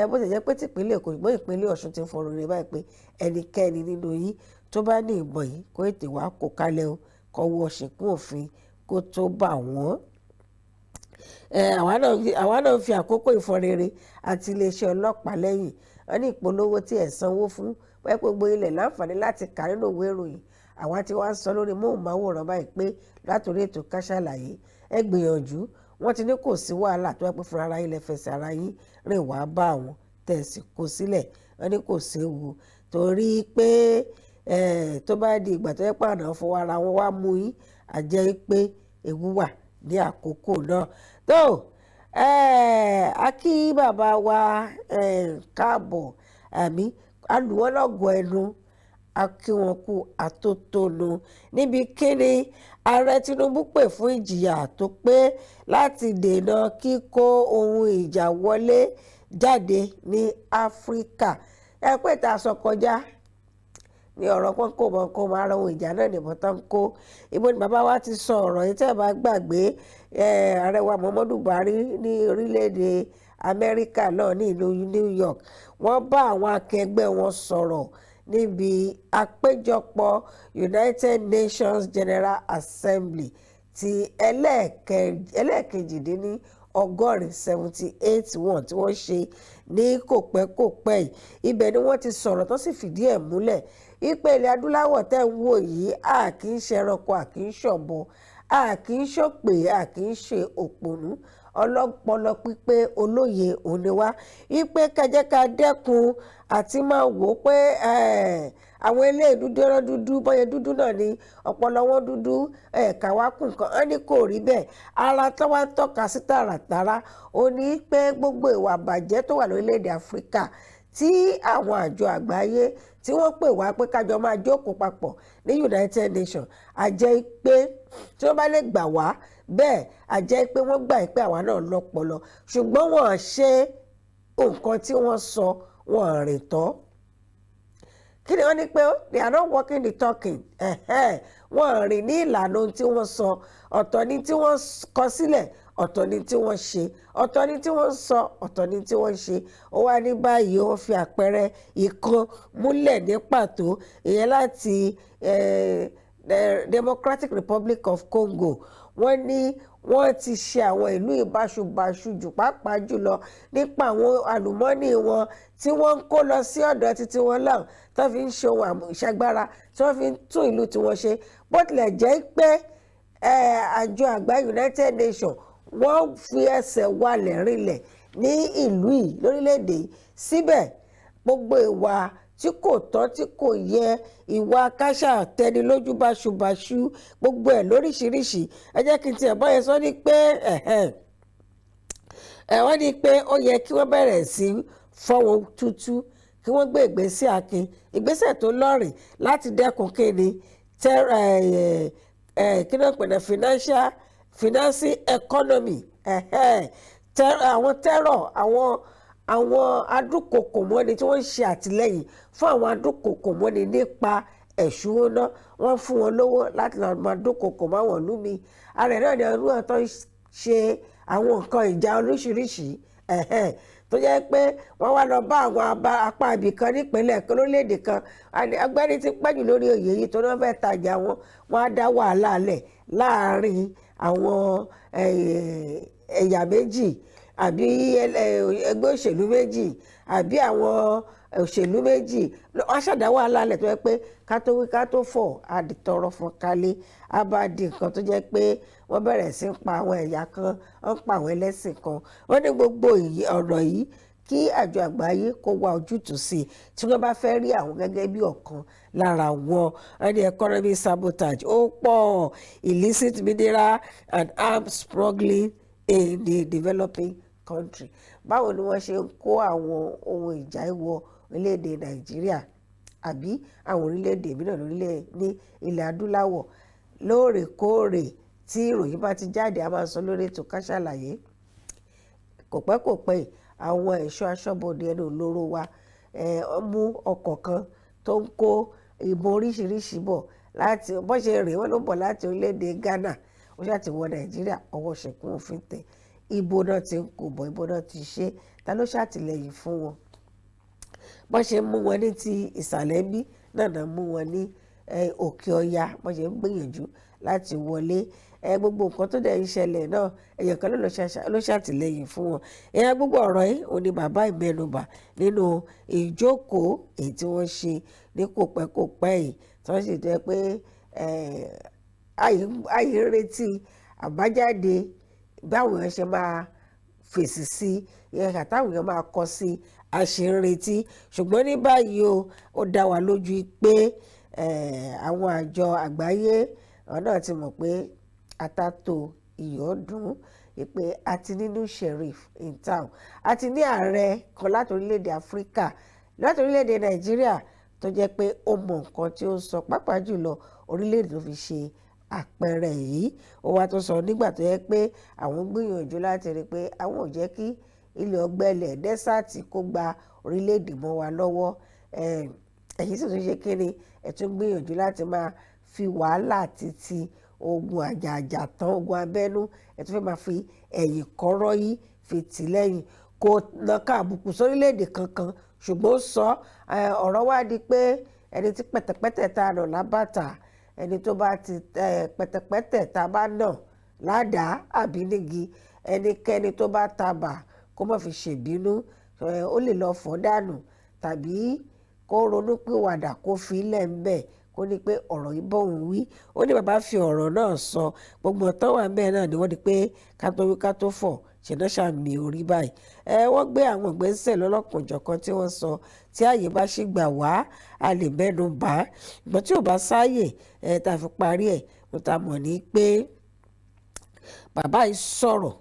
bó ṣe jẹ́ pé tìpínlẹ̀ Èkó ṣùgbọ́n ìpínlẹ̀ Ọ̀ṣun ti fọ̀rọ̀ rẹ̀ báyìí pé ẹnikẹ́ni nínú yín tó bá ní ìbọn yìí kó ètè wá kó kalẹ̀ o kó wọ ṣìnkún òfin kó tó bà wọ́n. àwa náà fi àkókò ìfọrere àti iléeṣẹ́ ọlọ́pàá lẹ́yìn wọ́n ní ìpolówó tí ẹ̀ sanwó fún wọ́n gbogbo ilẹ̀ láǹfààní láti kà nínú òwe ìròyìn àwa tí wọ́n á sọ lórí móhùnmáwòrán báyìí pé látòrí ètò Kasalaye ẹ gbìyànjú wọ́n ti ní kò sí wàhálà tó yẹ pé fúnra ara yín lè fẹsẹ̀ ara yín rìn wá bá àwọn tẹ̀sí kó sílẹ̀ wọ́n ní kò séwu torí pé tó bá di ìgbà tó yẹ pé àná fọwọ́ ara wọn wá mú yín àjẹ́ pé ewu wà ní àkókò náà tó a kí bàbá wa káàbọ̀ àmì alùwọ́lọ́gọ̀ ẹnu a kí wọn kú àtótónu níbi kíni ààrẹ Tinubu pè fún ìjìyà tó pé láti dènà kíkó ohun ìjà wọlé jáde ní Áfíríkà ẹ pé tá a sọ kọjá ní ọ̀rọ̀ pọ́n kó mọ́ kó máa ra ohun ìjà náà nìbọn tán kó ibo ni bàbá wa ti sọ ọ̀rọ̀ yìí tẹ́ ẹ bá gbàgbé ààrẹ wa Muhammadu Buhari ní orílẹ̀-èdè Amẹ́ríkà náà ní ìlú New York wọ́n bá àwọn akẹgbẹ́ wọn sọ̀rọ̀ níbi àpéjọpọ̀ United Nations General Assembly ti ẹlẹ́ẹ̀kejìdínní ọgọ́rin 78 tí wọ́n ṣe ní kòpẹ́kòpẹ́ yìí. Ibẹ̀ ni wọ́n ti sọ̀rọ̀ tó sì fìdí ẹ̀ múlẹ̀ wípé ilẹ̀ adúláwọ̀ tẹ́ ń wò yìí a kì í ṣe ẹranko, a kì í ṣọ̀bọ, a kì í ṣòpè, a kì í ṣe òpònú, ọlọ́pọlọ pípé olóye òní wá. Wípé kẹjẹ́ka dẹ́kun àti máa wò ó pé àwọn ilé dúdú ẹran dúdú bọ́yẹ dúdú náà ni ọpọlọ wọn dúdú ẹ̀ka wá kù nǹkan á ní kò rí bẹ́ẹ̀. Ara tó wá ń tọ́ka sí tààràtàrà ó ní pé gbogbo ìwà àbàjẹ́ tó wà lórílẹ̀‐èdè Áfíríkà tí àwọn àjọ àgbáyé tí wọ́n pè wá pé kájọ máa jókòó papọ̀ ní United Nations a jẹ́ pé tí wọ́n bá lè gbà wá bẹ́ẹ̀ a jẹ́ pé wọ́n gbà pé àwa náà lọ́pọlọ, ṣùgbọ́n wọ́n ṣe nǹkan tí wọ́n sọ wọ́n rìn tọ́. Kí ni wọ́n ní pé they are not walking the talking, wọ́n rìn ní ìlànà ohun tí wọ́n sọ. Ọ̀tọ̀ ni tí wọ́n kọ sílẹ̀, ọ̀tọ̀ ni tí wọ́n ṣe, ọ̀tọ̀ ni tí wọ́n sọ, ọ̀tọ̀ ni tí wọ́n ṣe. Ó wá ní báyìí wọ́n fi àpẹẹrẹ ìkan múlẹ̀ ní pàtó, ìyẹn láti Democratic Republic of Congo. Wọ́n ní wọ́n ti ṣe àwọn ìlú ìbáṣubàṣu jù, pàápàá jùlọ nípa àwọn àlùmọ́ọ́nì wọn tí wọ́n ń kó lọ sí ọ̀dọ̀ títí wọn láwọn tó fi ń ṣe ohun àmúṣagbára tí wọ́n fi ń tún ìlú tí wọ́n ṣe. Bó tilẹ̀ jẹ́ pé àjọ àgbà United Nations wọ́n fi ẹsẹ̀ walẹ̀ rinlẹ̀ ní ìlú yìí lórílẹ̀‐èdè yìí, síbẹ̀ gbogbo ìwà tí kò tọ́ tí kò yẹ, ìwà káṣà tẹni lójú báṣubàṣu, gbogbo ẹ̀ lóríṣiríṣi. Ẹ jẹ́ kí n tiẹ̀ bọ́ yẹn sọ ní pé wọ́n ní pé ó yẹ kí wọ́n bẹ̀rẹ̀ sí fọ́ wọn tútú, kí wọ́n gbé ìgbésẹ̀ akin, ìgbésẹ̀ tó lọ́rìn láti dẹ́kun kíni kí ló ń pè ní financing economy, àwọn terror, àwọn adúkòkò mọ́ni tí wọ́n ń ṣe àtìlẹ́yìn fún àwọn adúkòkò mọ́ni nípa ẹ̀ṣúná. Wọ́n fún wọn lówó láti lọ máa dúkòkò máwọn ìlú mi. Ààrẹ náà ni ọdún tó ń ṣe àwọn nǹkan ìjà oríṣiríṣi tó jẹ́ pé wọ́n wá lọ bá àwọn apá ibì kan nípínlẹ̀ kan lórílẹ̀‐èdè kan. Agbẹ́ni ti pẹ́jù lórí oyè yìí tó náà fẹ́ tajà wọn, wọ́n á dá wàhálà lẹ̀ láàárín àwọn ẹ̀yà méjì àbí ẹgbẹ́ òṣèlú méjì àbí àwọn òṣèlú méjì. Wọ́n ṣàdá wàhálà lẹ̀ tó jẹ́ pé ká tó wí ká tó fọ̀ á di tọrọ fún kálé, á bá di nǹkan tó jẹ́ pé wọ́n bẹ̀rẹ̀ sí ń pa àwọn ẹ̀yà kan, wọ́n pa àwọn ẹlẹ́sìn kan. Wọ́n ní gbogbo ọ̀rọ̀ yìí kí àjọ àgbáyé kó wá ojútùú sí i tí wọ́n bá fẹ́ rí àwọn gẹ́gẹ́ bí ọ̀kan lára wọn. Wọ́n ní economic sabotage ó pọ̀, illicit mineral and arms smuggling in the developing country. Báwo ni wọ́n ṣe ń kó àwọn ohun ìjà ìwọ orílẹ̀-èdè Nàìjíríà àbí àwọn orílẹ̀-èdè mìíràn ní ilẹ̀ adúláwọ̀ lóòrèkóòrè tí ìròyìn bá ti jáde a máa sọ lórí ètò Ká Ṣàlàyé. Kòpẹ́kòpẹ́ àwọn ẹ̀ṣọ́ aṣọ́bodè ẹnu olóró wa mú ọkọ̀ kan tó ń kó ìbọn oríṣiríṣi bọ̀ láti bọ́ ṣe rìn wọ́n ló bọ̀ láti orílẹ̀-èdè Ghana, ó ṣáà ti wọ Nàìjíríà, ọwọ́ ṣẹ̀kún òfin tẹ̀. Ibo náà ti ń kó bọ̀, ibo náà ti ṣe, ta ló ṣàtìlẹ́yìn fún wọn? Bọ́n ṣe mú wọn ní ti ìsàlẹ̀ bí náà mú wọn ní òkè ọya, bọ́n ṣe ń gbìyànjú láti wọlé. Gbogbo nǹkan tó dẹ̀ ń ṣẹlẹ̀ náà èèyàn kan ló ṣàtìlẹ́yìn fún wọn. Gbogbo ọ̀rọ̀ yìí ò ní bàbá ìmẹ́nubà nínú ìjókòó èyí tí wọ́n ṣe ní kòpẹ́kòpẹ́ yìí tí wọ́n sì jẹ́ pé àyè ń retí àbájáde báwọn èèyàn ṣe máa fèsì sí àtàwọn èèyàn máa kọ sí àṣírí. Ṣùgbọ́n ní báyìí ó dá wa lójú pé àwọn àjọ àgbáyé náà ti mọ̀ pé àtàtò ìyọ́dún pé a ti ní new sheriff in town, a ti ní ààrẹ kan láti orílẹ̀-èdè Áfíríkà, láti orílẹ̀-èdè Nàìjíríà tó jẹ́ pé ó mọ nǹkan tí ó sọ, pàápàá jùlọ orílẹ̀-èdè tó fi ṣe àpẹẹrẹ yìí. Ó wá tó sọ nígbà tó yẹ pé àwọn gbìyànjú láti rí i pé àwọn ò jẹ́ kí ilẹ̀ ọgbẹ́lẹ̀ dẹ́sàtì kó gba orílẹ̀-èdè mọ́ wa lọ́wọ́. Ẹ̀yin sì tún ṣe kíni, ẹ̀ tún gbìyànjú láti máa fi wàhálà títí ogun àjàjà tán, ogun abẹ́nú, ẹ̀ tún fẹ́ máa fi ẹ̀yìn kọ́rọ́ yìí fi tì lẹ́yìn. Kò nàka àbùkù sórílẹ̀-èdè kankan, ṣùgbọ́n ó sọ ọ̀rọ̀ wá di pé ẹni tí pẹ̀tẹ̀pẹ̀tẹ̀ tá a nà lábàtà, ẹni tó bá ti pẹ̀tẹ̀pẹ̀tẹ̀ tá a bá nà ládàá àbí nígi, ẹnikẹ́ni tó bá tabà kó má fi ṣèbínú, ó lè lọ fọ́ dànù tàbí kó ronú pìwàdà kó fi ilẹ̀ ń bẹ̀ kó ní pé ọ̀rọ̀ yìí bọ̀ òun wí. Ó ní bàbá fi ọ̀rọ̀ náà sọ, gbogbo ọ̀tọ́ wà bẹ́ẹ̀ náà ni wọ́n di pé ká tó wí ká tó fọ̀ ṣẹ̀dá ṣàmì orí báyìí. Wọ́n gbé àwọn ìgbésẹ̀ lọ́lọ́kan-ò-jọ̀kan tí wọ́n sọ, tí ààyè bá ṣì gbà wá a lè mẹ́nu bà á, ṣùgbọ́n tí ò bá sáàyè tá a fi parí ẹ̀ mo ta mọ̀ ní pé bàbá yìí sọ̀rọ̀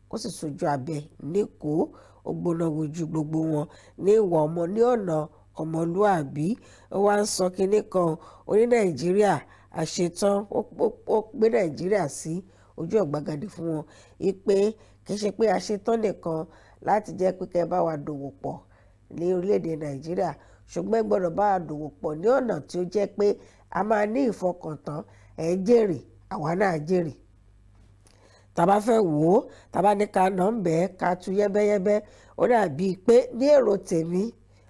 ó sì sojú abẹ lẹ́kọ̀ọ́, ó gbóná wojú gbogbo wọn ní ìwà ọmọ ní ọ̀nà ọmọlúàbí. Ó wá ń sọ kinní kan, ó ní Nàìjíríà àṣetán, ó gbé Nàìjíríà sí ojú ọ̀gbagadè fún wọn wípé kì í ṣe pé àṣetán nìkan láti jẹ́ pé kẹ́ bá wa dòwò pọ̀ ní orílẹ̀-èdè Nàìjíríà, ṣùgbọ́n gbọ́dọ̀ bá wa dòwò pọ̀ ní ọ̀nà tí ó jẹ́ pé a máa ní ìfọkàntán, ẹ̀ jèrè àwa náà jèrè. Tá bá fẹ́ wò ó, tá bá ní ká nà ń bẹ́ẹ̀ ká tú yẹ́bẹ́yẹ́bẹ́, ó dàbí pé ní èrò tèmi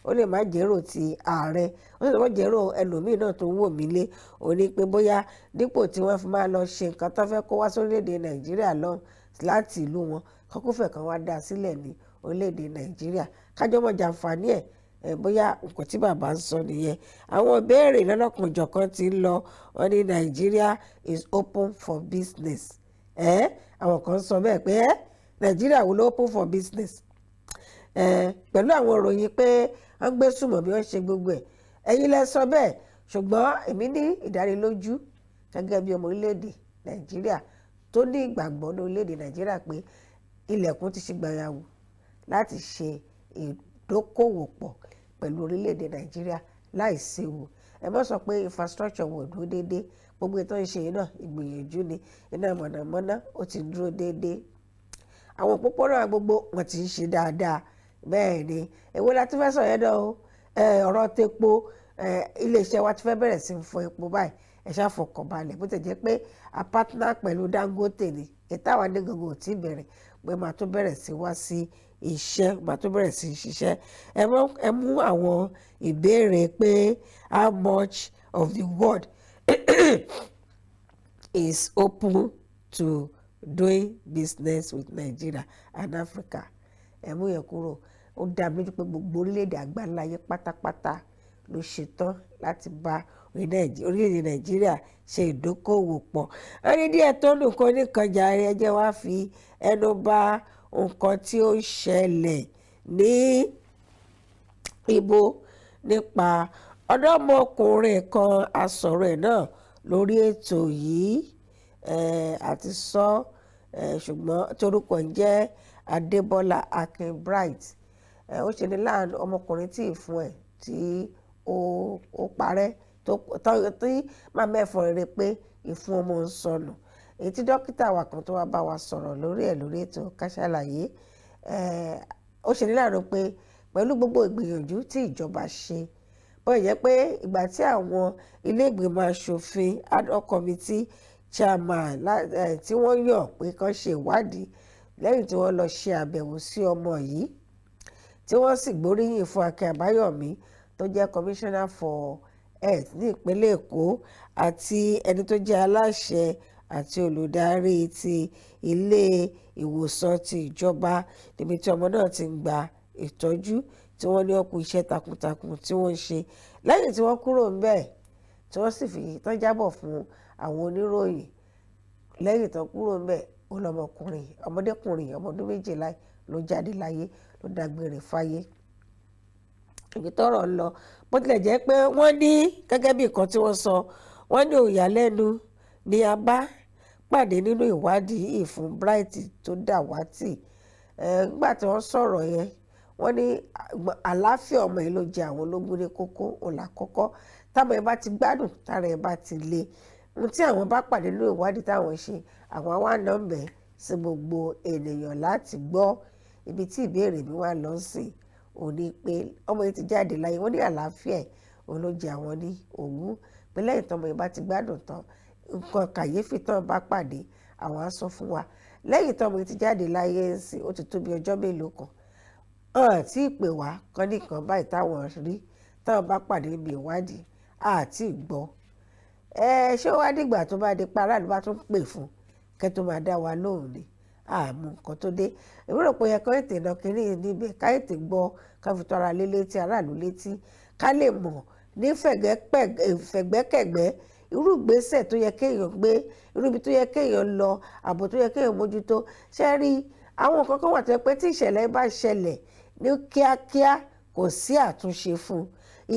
ó lè má jẹ́rò ti ààrẹ, ó sì lè má jẹ́rò ẹlòmíì náà tó ń wò mí lé. Ó ní pé bóyá dípò tí wọ́n fi máa lọ ṣe nǹkan tó fẹ́ kó wá sórílẹ̀-èdè Nàìjíríà lọ láti ìlú wọn, kọ́kúfẹ̀ kan wá dá sílẹ̀ ní orílẹ̀-èdè Nàìjíríà kájọ́ mọ́ jàǹfààní ẹ̀. Bóyá nǹkan tí bàbá ń sọ nìyẹn. Àwọn ìbéèrè lọ́lọ́kan-ò-jọ̀kan ti ń lọ, wọ́n ní Nigeria is open for business. Àwọn kan sọ bẹ́ẹ̀ pé Nàìjíríà wo ló open for business, pẹ̀lú àwọn ìròyìn pé wọ́n gbé sùmọ̀ bí wọ́n ṣe gbogbo ẹ̀. Ẹ̀yin lẹ sọ bẹ́ẹ̀, ṣùgbọ́n èmi ní ìdánilójú gẹ́gẹ́ bí ọmọ orílẹ̀-èdè Nàìjíríà tó ní ìgbàgbọ́ ní orílẹ̀-èdè Nàìjíríà pé ilẹ̀kùn ti ṣí gbayàwó láti ṣe ìdókòwò pọ̀ pẹ̀lú orílẹ̀-èdè Nàìjíríà láìséwu. Ẹ má sọ pé infrastructure wò dúró déédéé, gbogbo ètò ìṣe yìí náà ìgbìyànjú ni, iná mọ̀nàmọ́ná ó ti dúró déédéé, àwọn òpópónà gbogbo wọn ti ń ṣe dáadáa. Bẹ́ẹ̀ ni èwo la ti fẹ́ sọ yẹn náà o, ọ̀rọ̀ tepo, iléeṣẹ́ wa ti fẹ́ bẹ̀rẹ̀ sí fọ epo báyìí, ẹ ṣáà fọkàn balẹ̀, bó ti jẹ́ pé a partner pẹ̀lú Dangote ni, ìtawà ní gbogbo ò tí bẹ̀rẹ̀ pé màá tó bẹ̀rẹ̀ sí wá sí iṣẹ́, màá tó bẹ̀rẹ̀ sí ṣiṣẹ́. Ẹ mú àwọn ìbéèrè pé how much of the world is open to doing business with Nigeria and Africa. Ẹ mú yẹn kúrò. Ó dá mi lójú pé gbogbo orílẹ̀-èdè àgbáláyé pátápátá ló ṣetán láti bá orílẹ̀-èdè Nàìjíríà ṣe ìdókòwò pọ̀. Wọ́n ní díẹ̀ tó nǹkan oníkan jàre, ẹ jẹ́ wá fi ẹnu bà nǹkan tí ó ń ṣẹlẹ̀ ní ibo nípa ọ̀dọ́mọkùnrin kan asọ̀rọ̀ ẹ̀ náà lórí ètò yìí àti sọ, ṣùgbọ́n torúkọ ń jẹ́ Adébọ́lá Akin Bright. Ó ṣe ní láàánú ọmọkùnrin tí ìfun ẹ̀ tí ó parẹ́ tí màmá ẹ̀fọn rere pé ìfun ọmọ ń sọnù. Èyí tí dókítà wa kan tó wá bá wa sọ̀rọ̀ lórí ẹ̀ lórí ètò Kasalaye, ó ṣe ní láàánú pé pẹ̀lú gbogbo ìgbìyànjú tí ìjọba ṣe, bó jẹ́ pé ìgbà tí àwọn ilé ìgbìmọ̀ aṣòfin ad hoc committee chairman tí wọ́n yàn pé kán ṣe ìwádìí lẹ́yìn tí wọ́n lọ ṣe àbẹ̀wò sí ọmọ yìí, tí wọ́n sì gbóríyìn fún Akin Àbáyọ̀mí tó jẹ́ commissioner for health ní ìpínlẹ̀ Èkó àti ẹni tó jẹ́ aláṣẹ àti olùdarí ti ilé ìwòsàn ti ìjọba níbi tí ọmọ náà ti ń gba ìtọ́jú, tí wọ́n ní wọ́n kú iṣẹ́ takuntakun tí wọ́n ń ṣe. Lẹ́yìn tí wọ́n kúrò ńbẹ̀ tí wọ́n sì fi tán jábọ̀ fún àwọn oníròyìn, lẹ́yìn tán kúrò ńbẹ̀ ọmọdékùnrin ọmọ ọdún 12 ló jáde láyé, ló dágbére fáyé. Ibi tọ́rọ̀ ń lọ, bó tilẹ̀ jẹ́ pé wọ́n ní gẹ́gẹ́ bí nǹkan tí wọ́n sọ, wọ́n ní òyàlẹ́nu ni a bá pàdé nínú ìwádìí ìfún Bright tó dàwátì. Nígbà tí wọ́n sọ̀rọ̀ yẹn, wọ́n ní àlàáfíà ọmọ yìí ló jẹ àwọn ológun ní kókó ọ̀la kọ́kọ́. Táwọn ẹ̀ bá ti gbádùn, tára ẹ̀ bá ti le, ohun tí àwọn bá pàdé nínú ìwádìí táwọn ṣe, àwọn wá nọ́mbẹ̀ sí gbogbo ènìyàn láti gbọ́. Ibi tí ìbéèrè mi wá lọ sí òní pé ọmọ yìí ti jáde láyé, wọ́n ní àlàáfíà òun ló jẹ àwọn ní ògún, pé lẹ́yìn tọ́mọ yìí bá ti gbádùn tán, nǹkan kàyéfì tán bá pàdé àwọn á sọ fún wa. Lẹ́yìn tọ́mọ yìí ti jáde láyé sí, ó ti tó bí ọjọ́ mélòó kan, tí ìpè wá kan nìkan báyìí táwọn rí táwọn bá pàdé níbi ìwádìí àti ìgbọ́. Ṣé ó wá dìgbà tó bá di pa aráàlú bá tún pè fún kẹ́ tó máa dá wa lóhùn ni àmọ́ nǹkan tó dé. èmi rò pé yẹ kó ètè náà kínní níbẹ̀ ká ètè gbọ́ ká fi tọ́ra lé létí aráàlú létí ká lè mọ̀ ní fẹ̀gbẹ́kẹ̀gbẹ́ irú ìgbésẹ̀ tó yẹ kéèyàn gbé irú ibi tó yẹ kéèyàn lọ ààbò tó yẹ kéèyàn mójútó. ṣé rí àwọn nǹkan kan wà tó yẹ pé tí ìṣẹ̀lẹ̀ bá ṣẹlẹ̀ ní kíákíá kò sí àtúnṣe fún un.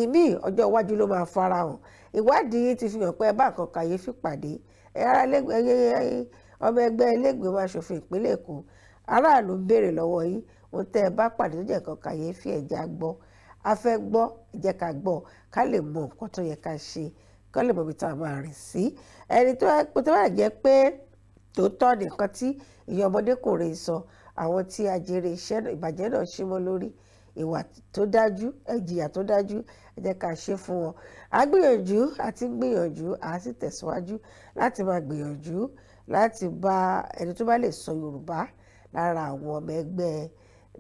ìmí ọjọ́ iwájú ló máa farahàn. ìwádìí ti fi hàn pé ẹ bá nǹkan kàyéfì pàdé ọmọ ẹgbẹ́ ilé-ìgbìmọ̀ aṣòfin ìpínlẹ̀ Èkó aráàlú ń béèrè lọ́wọ́ yín ohun tẹ́ ẹ bá pàdé tó jẹ́ nǹkan kàyéfì ẹ̀já gbọ́ a fẹ́ gbọ́ ẹ jẹ́ ká gbọ́ ká lè mọ nǹkan tó yẹ ká ṣe ká lè mọ ibi tá a máa rìn sí. ẹni tó bá jẹ́ pé tòótọ́ nìkan tí ìyá ọmọdékùnrin sọ àwọn tí ajere iṣẹ́ ìbàjẹ́ náà ṣí mọ́ lórí ìwà tó dájú ìjìyà tó dájú ẹ jẹ́ ká ṣe fún wọn. a gbìyànjú àti gbìyànjú a sì tẹ̀síwájú láti máa gbìyànjú láti bá ẹni tó bá lè sọ Yorùbá lára àwọn ọmọ ẹgbẹ́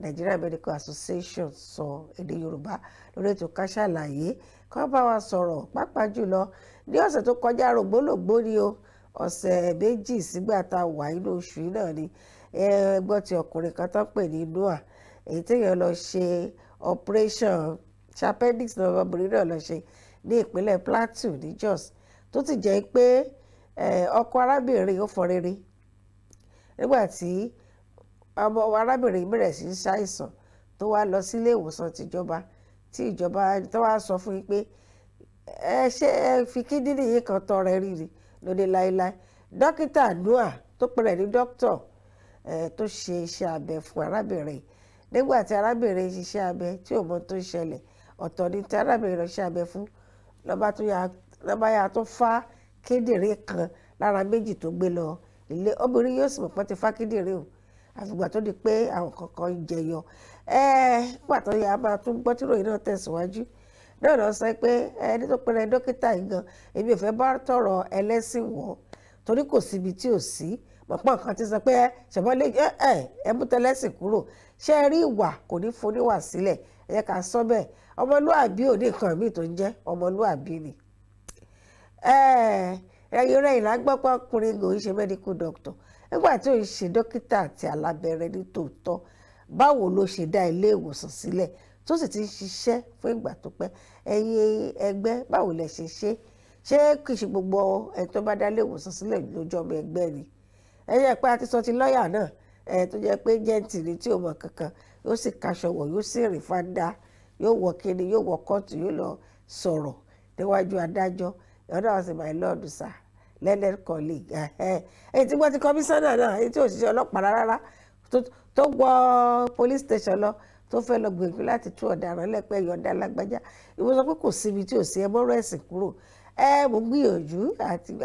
Nigerian Medical Association sọ èdè Yorùbá lórí ètò Ká Sálàyé kó bá wa sọ̀rọ̀ pàápàá jùlọ ní ọ̀sẹ̀ tó kọjá rògbòlògbò ni o ọ̀sẹ̀ méjì sígbà tá a wà nínú oṣù yìí náà ni ẹgbọ́n ti ọkùnrin kan tó ń pè ní Noah èyí téèyàn lọ ṣe operation appendix náà ọmọbìnrin náà lọ ṣe ní ìpínlẹ̀ Plateau ní Jos tó ti jẹ́ pé ọkọ arábìnrin ó fọ rere nígbà tí ọmọ arábìnrin bẹ̀rẹ̀ sí í ṣàìsàn tó wá lọ sílé ìwòsàn tìjọba tí ìjọba tó wá sọ fún yín pé ẹ fi kíndìnrín yìí kan tọrẹ rírì lóde láéláé. dókítà Noah tó pẹ̀rẹ̀ ní dókítà tó ṣe iṣẹ́ abẹ fún arábìnrin nígbà tí arábìnrin ṣiṣẹ́ abẹ tí ò mọ tó ń ṣẹlẹ̀ ọ̀tọ̀ ní tí arábìnrin lọ ṣe abẹ fún lọ́ba yà tó fá kíndìnrín kan lára méjì tó gbé lọ ilé obìnrin yóò sì mọ̀ pọ́n ti fá kíndìnrín o àfìgbà tó di pé àwọn kankan ń jẹyọ pàtó yà á máa tún gbọ́ tí ròyìn náà tẹ̀síwájú náà lọ sọ pé ẹni tó pẹ́rẹ́ dókítà yìí gan èmi ò fẹ́ bá tọrọ ẹlẹ́sìn wọ̀ torí kò síbi tí ò sí mọ̀pọ̀ nǹkan ti sọ pé ṣẹ̀bọ́n lè ẹ mú tẹlẹ́sìn kúrò ṣé ẹ rí ìwà kò ní foníwà sílẹ̀ ẹ yẹ ká sọ bẹ́ẹ̀ ọmọlúàbí ò ní nǹkan míì tó ń jẹ́ ọmọlúàbí ni. ẹ̀yin rẹ̀ ìlágbọ́pọ̀ ọkùnrin gò ń ṣe medical doctor nígbà tí ò ń ṣe dókítà àti alábẹ́rẹ́ ní tòótọ́ báwo ló ṣe dá ilé ìwòsàn sílẹ̀ tó sì ti ń ṣiṣẹ́ fún ìgbà tó pẹ́ ẹ̀yin ẹgbẹ́ báwo lẹ ṣe ṣe kì í ṣe gbogbo ẹni tó bá dá ilé ìwòsàn sílẹ̀ lójú ọmọ ẹgbẹ́ ni ẹ̀yẹ pé a ti sọ ti lọ́ọ̀yà náà tó jẹ́ pé jẹ́ǹtì ni tí ò mọ̀ kankan yóò sì kaṣọ wọ̀ yóò sì rìn fáńdá yóò wọ kíni yóò wọ kóòtù yóò lọ sọ̀rọ̀ níwájú adájọ́ ìyọ́nà ọ̀sìn my lord sir learned colleague èyí tí wọ́n ti kọmíṣánná náà èyí tí ò ṣiṣẹ́ ọlọ́pàá rárá tó wọ police station lọ tó fẹ́ lọ gbìyànjú láti tú ọ̀daràn lẹ́pẹ́ ìyọ̀ǹda lágbájá ìwọ sọ pé kò síbi tí ò sí ẹ mọ́rọ̀ ẹ̀sìn kúrò mo gbìyànjú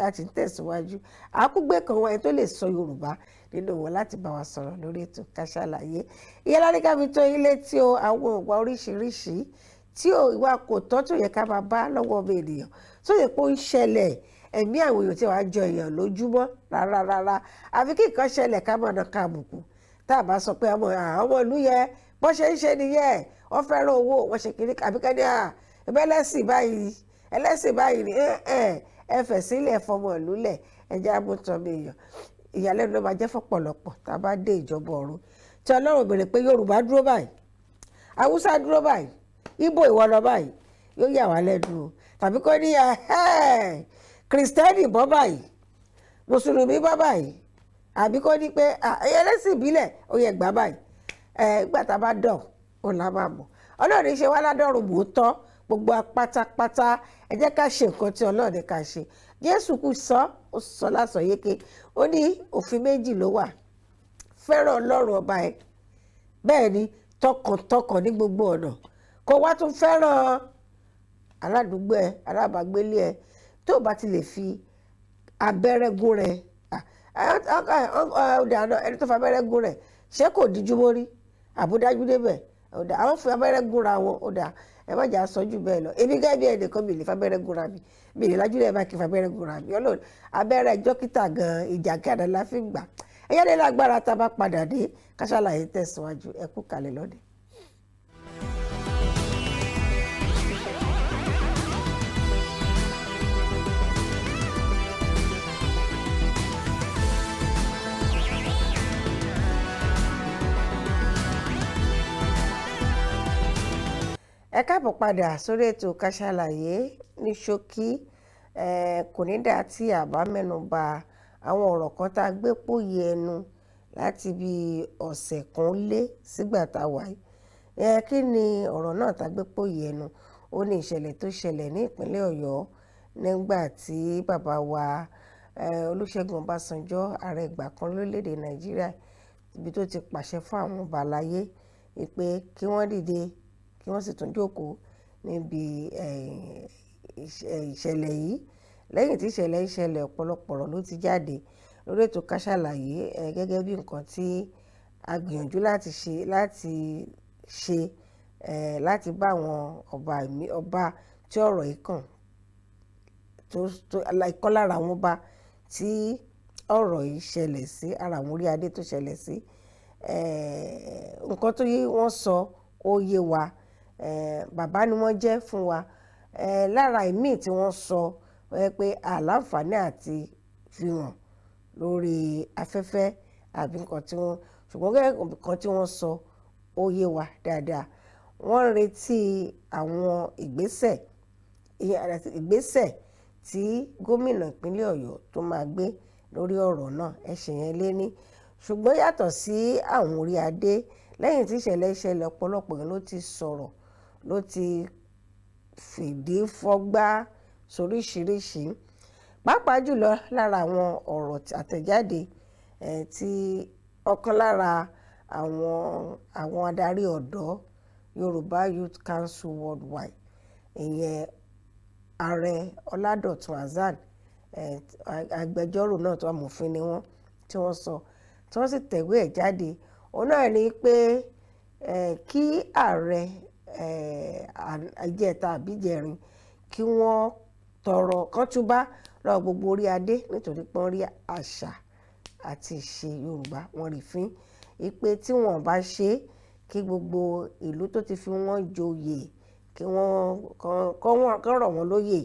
àti tẹ̀síwájú àkúgbé kan wọn tó lè sọ Yorùbá nínú wọn láti bá wa sọ̀rọ̀ lórí ètò Ká Sálàyé ìyẹn láti ká fi tó ilé tí o àwọn ìwà oríṣiríṣi tí o ìwà kò tọ́ tó yẹ ká máa bá lọ́wọ́ ọmọ ènìyàn tó yẹ kó ń ṣẹlẹ̀ ẹ̀mí àwọn èèyàn tí wàá jọ èèyàn lójúmọ́ rárá àfi kí nǹkan ṣẹlẹ̀ ká mọ̀nà ká àbùkù tá a bá sọ pé ọmọ ìlú yẹ bọ́n ṣe ń ṣe nìyẹn wọ́n fẹ́ràn owó wọ́n ṣe kiri àbíkẹ́ ní ẹlẹ́sìn báyìí ni ẹ fẹ̀ sílẹ̀ fọmọ ìlú lẹ̀ ẹjẹ́ amútọ́mọ èèyàn ìyàlẹ́nu ló máa jẹ́ fọ́pọ̀lọpọ̀ tá a bá dé ìjọba ọ̀run tí Ọlọ́run béèrè pé Yorùbá dúró báyìí Haúsá dúró báyìí Ìgbò ìwọ lọ báyìí yóò yà wá lẹ́nu o tàbí kó ní Kìrìsìtẹ́nì bọ́ báyìí Mùsùlùmí bọ́ báyìí àbí kó ní pé ẹlẹ́sìn ìbílẹ̀ ó yẹ gbà báyìí gbà tá a bá dọ̀ ó là máa mọ̀ Ọlọ́run ṣe wá ládọ́rùn mòótọ́ gbogbo pátápátá ẹ jẹ́ ká ṣe nǹkan tí Ọlọ́run ká ṣe Jésù kú ó sọ lásán yéké ó ní òfin méjì ló wà fẹ́ràn Ọlọ́run ọba ẹ bẹ́ẹ̀ ni tọkàntọkàn ní gbogbo ọ̀nà kó wá tún fẹ́ràn aládùúgbò ẹ alábàágbélé ẹ tó bá ti lè fi abẹ́rẹ́ gún rẹ ẹni tó fi abẹ́rẹ́ gún rẹ ṣé kò díjú mórí àbúdájú débẹ̀ àwọn fi abẹ́rẹ́ gúnra wọn ó dà ẹ má jà sọ jù bẹ́ẹ̀ lọ èmi gẹ́gẹ́ bí ẹnìkan mi lè fi abẹ́rẹ́ gúnra mi lè lájú lẹ́ẹ̀ má kí n fi abẹ́rẹ́ gúnra mi Ọlọ́run abẹ́rẹ́ dókítà gan ìjà kí àdá la fi ń gbà ẹ̀yẹ́ dé lágbára tá a bá padà dé Ká Sálàyé tẹ̀síwájú ẹ kú kalẹ̀ lọ́dẹ. ẹ káàbọ̀ padà sórí ètò Kasalaye ní ṣókí. Kò ní dà tí a bá mẹ́nu bà àwọn ọ̀rọ̀ kan tá a gbé pòye ẹnu láti bí ọ̀sẹ̀ kan lé sígbà tá a wà yìí. Kí ni ọ̀rọ̀ náà tá a gbé pòye ẹnu? Ó ní ìṣẹ̀lẹ̀ tó ṣẹlẹ̀ ní ìpínlẹ̀ Ọ̀yọ́ nígbà tí bàbá wa Olúṣẹ́gun Ọbásanjọ́, ààrẹ ìgbà kan lórílẹ̀‐èdè Nàìjíríà, ibi tó ti pàṣẹ fún àwọn ọba aláyé pé kí wọ́n dìde kí wọ́n sì tún jókòó níbi ìṣẹ̀lẹ̀ yìí. Lẹ́yìn tí ìṣẹ̀lẹ̀ ìṣẹ̀lẹ̀ ọ̀pọ̀lọpọ̀ ọ̀rọ̀ ló ti jáde lórí ètò Kasalaye gẹ́gẹ́ bí nǹkan tí a gbìyànjú láti ṣe láti bá àwọn ọba tí ọ̀rọ̀ yìí kàn, ìkan lára àwọn ọba tí ọ̀rọ̀ yìí ṣẹlẹ̀ sí, ara àwọn oriade tó ṣẹlẹ̀ sí. Nǹkan tó yé wọ́n sọ ó yé wa, bàbá ni wọ́n jẹ́ fún wa. Lára ìmíì tí wọ́n sọ pé àlàǹfààní àti fi hàn lórí afẹ́fẹ́ àbí nǹkan tí wọ́n, ṣùgbọ́n nǹkan tí wọ́n sọ ó yé wa dáadáa. Wọ́n ń retí àwọn ìgbésẹ̀ tí gómìnà ìpínlẹ̀ Ọ̀yọ́ tó máa gbé lórí ọ̀rọ̀ náà. Ẹ̀ṣẹ̀ yẹn lé ní. Ṣùgbọ́n yàtọ̀ sí àwọn oriade, lẹ́yìn tí ìṣẹ̀lẹ̀ ọ̀pọ̀lọpọ̀ yẹn ló ti sọ̀rọ̀, ló ti fìdí fọ́gbá sóríṣiríṣi, pàápàá jùlọ lára àwọn ọ̀rọ̀ àtẹ̀jáde tí ọ̀kan lára àwọn adarí ọ̀dọ́ Yorùbá Youth Council Worldwide, ìyẹn ààrẹ Ọládọ̀tun Hasan, agbẹjọ́rò náà tó amòfin ni wọ́n, tí wọ́n sọ, tí wọ́n sì tẹ̀wé ẹ̀ jáde. Òun náà ní pé kí ààrẹ ìjẹta àbí ìjẹrin kí wọ́n tọrọ kán túbá lọ́wọ́ gbogbo oriade nítorí pé wọ́n rí àṣà àti ìṣe Yorùbá wọ́n rí fín. Ìpè tí wọ́n bá ṣe, kí gbogbo ìlú tó ti fi wọ́n joyè kí wọ́n rọ̀ wọ́n lóyè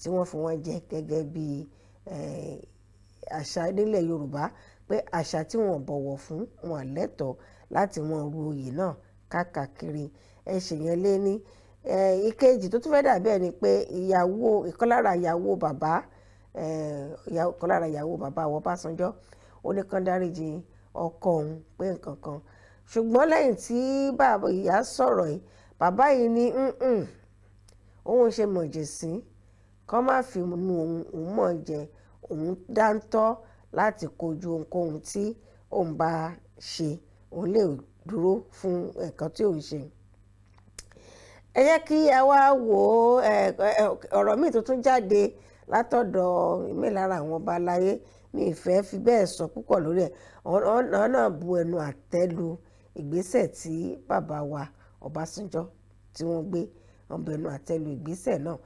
tí wọ́n fi wọ́n jẹ gẹ́gẹ́ bí àṣà nílẹ̀ Yorùbá, pé àṣà tí wọ́n bọ̀wọ̀ fún wọn lẹ́tọ̀ọ́ láti wọn ru oyè náà káàkiri. Ẹ̀ṣẹ̀ yẹn lé ní. Ìkejì tó tún fẹ́ dàbí ẹ̀ ni pé ìkan lára ìyàwó bàbá àwọn Ọbásanjọ́, ó ní kán dáríjì ọkọ òun pé nǹkan kan. Ṣùgbọ́n lẹ́yìn tí bàbá ìyá sọ̀rọ̀ yìí, bàbá yìí ní òun ṣe mọ̀jẹ̀sín, kán má fi nu òun mọ̀ jẹ, òun dáńtọ́ láti kojú ohunkóhun tí òun bá ṣe, òun lè dúró fún nǹkan tí òun ṣe. Ẹ jẹ́ kí a wá wò ọ̀rọ̀ míì tó tún jáde látọ̀dọ̀ ìmí lára àwọn ọba aláyé. Mi ìfẹ́ fi bẹ́ẹ̀ sọ púpọ̀ lórí ẹ̀. Ọ̀nà náà bu ẹnu àtẹ́ lu ìgbésẹ̀ tí bàbá wa Ọbásanjọ́ tí wọ́n gbé, wọ́n bu ẹnu àtẹ́ lu ìgbésẹ̀ náà.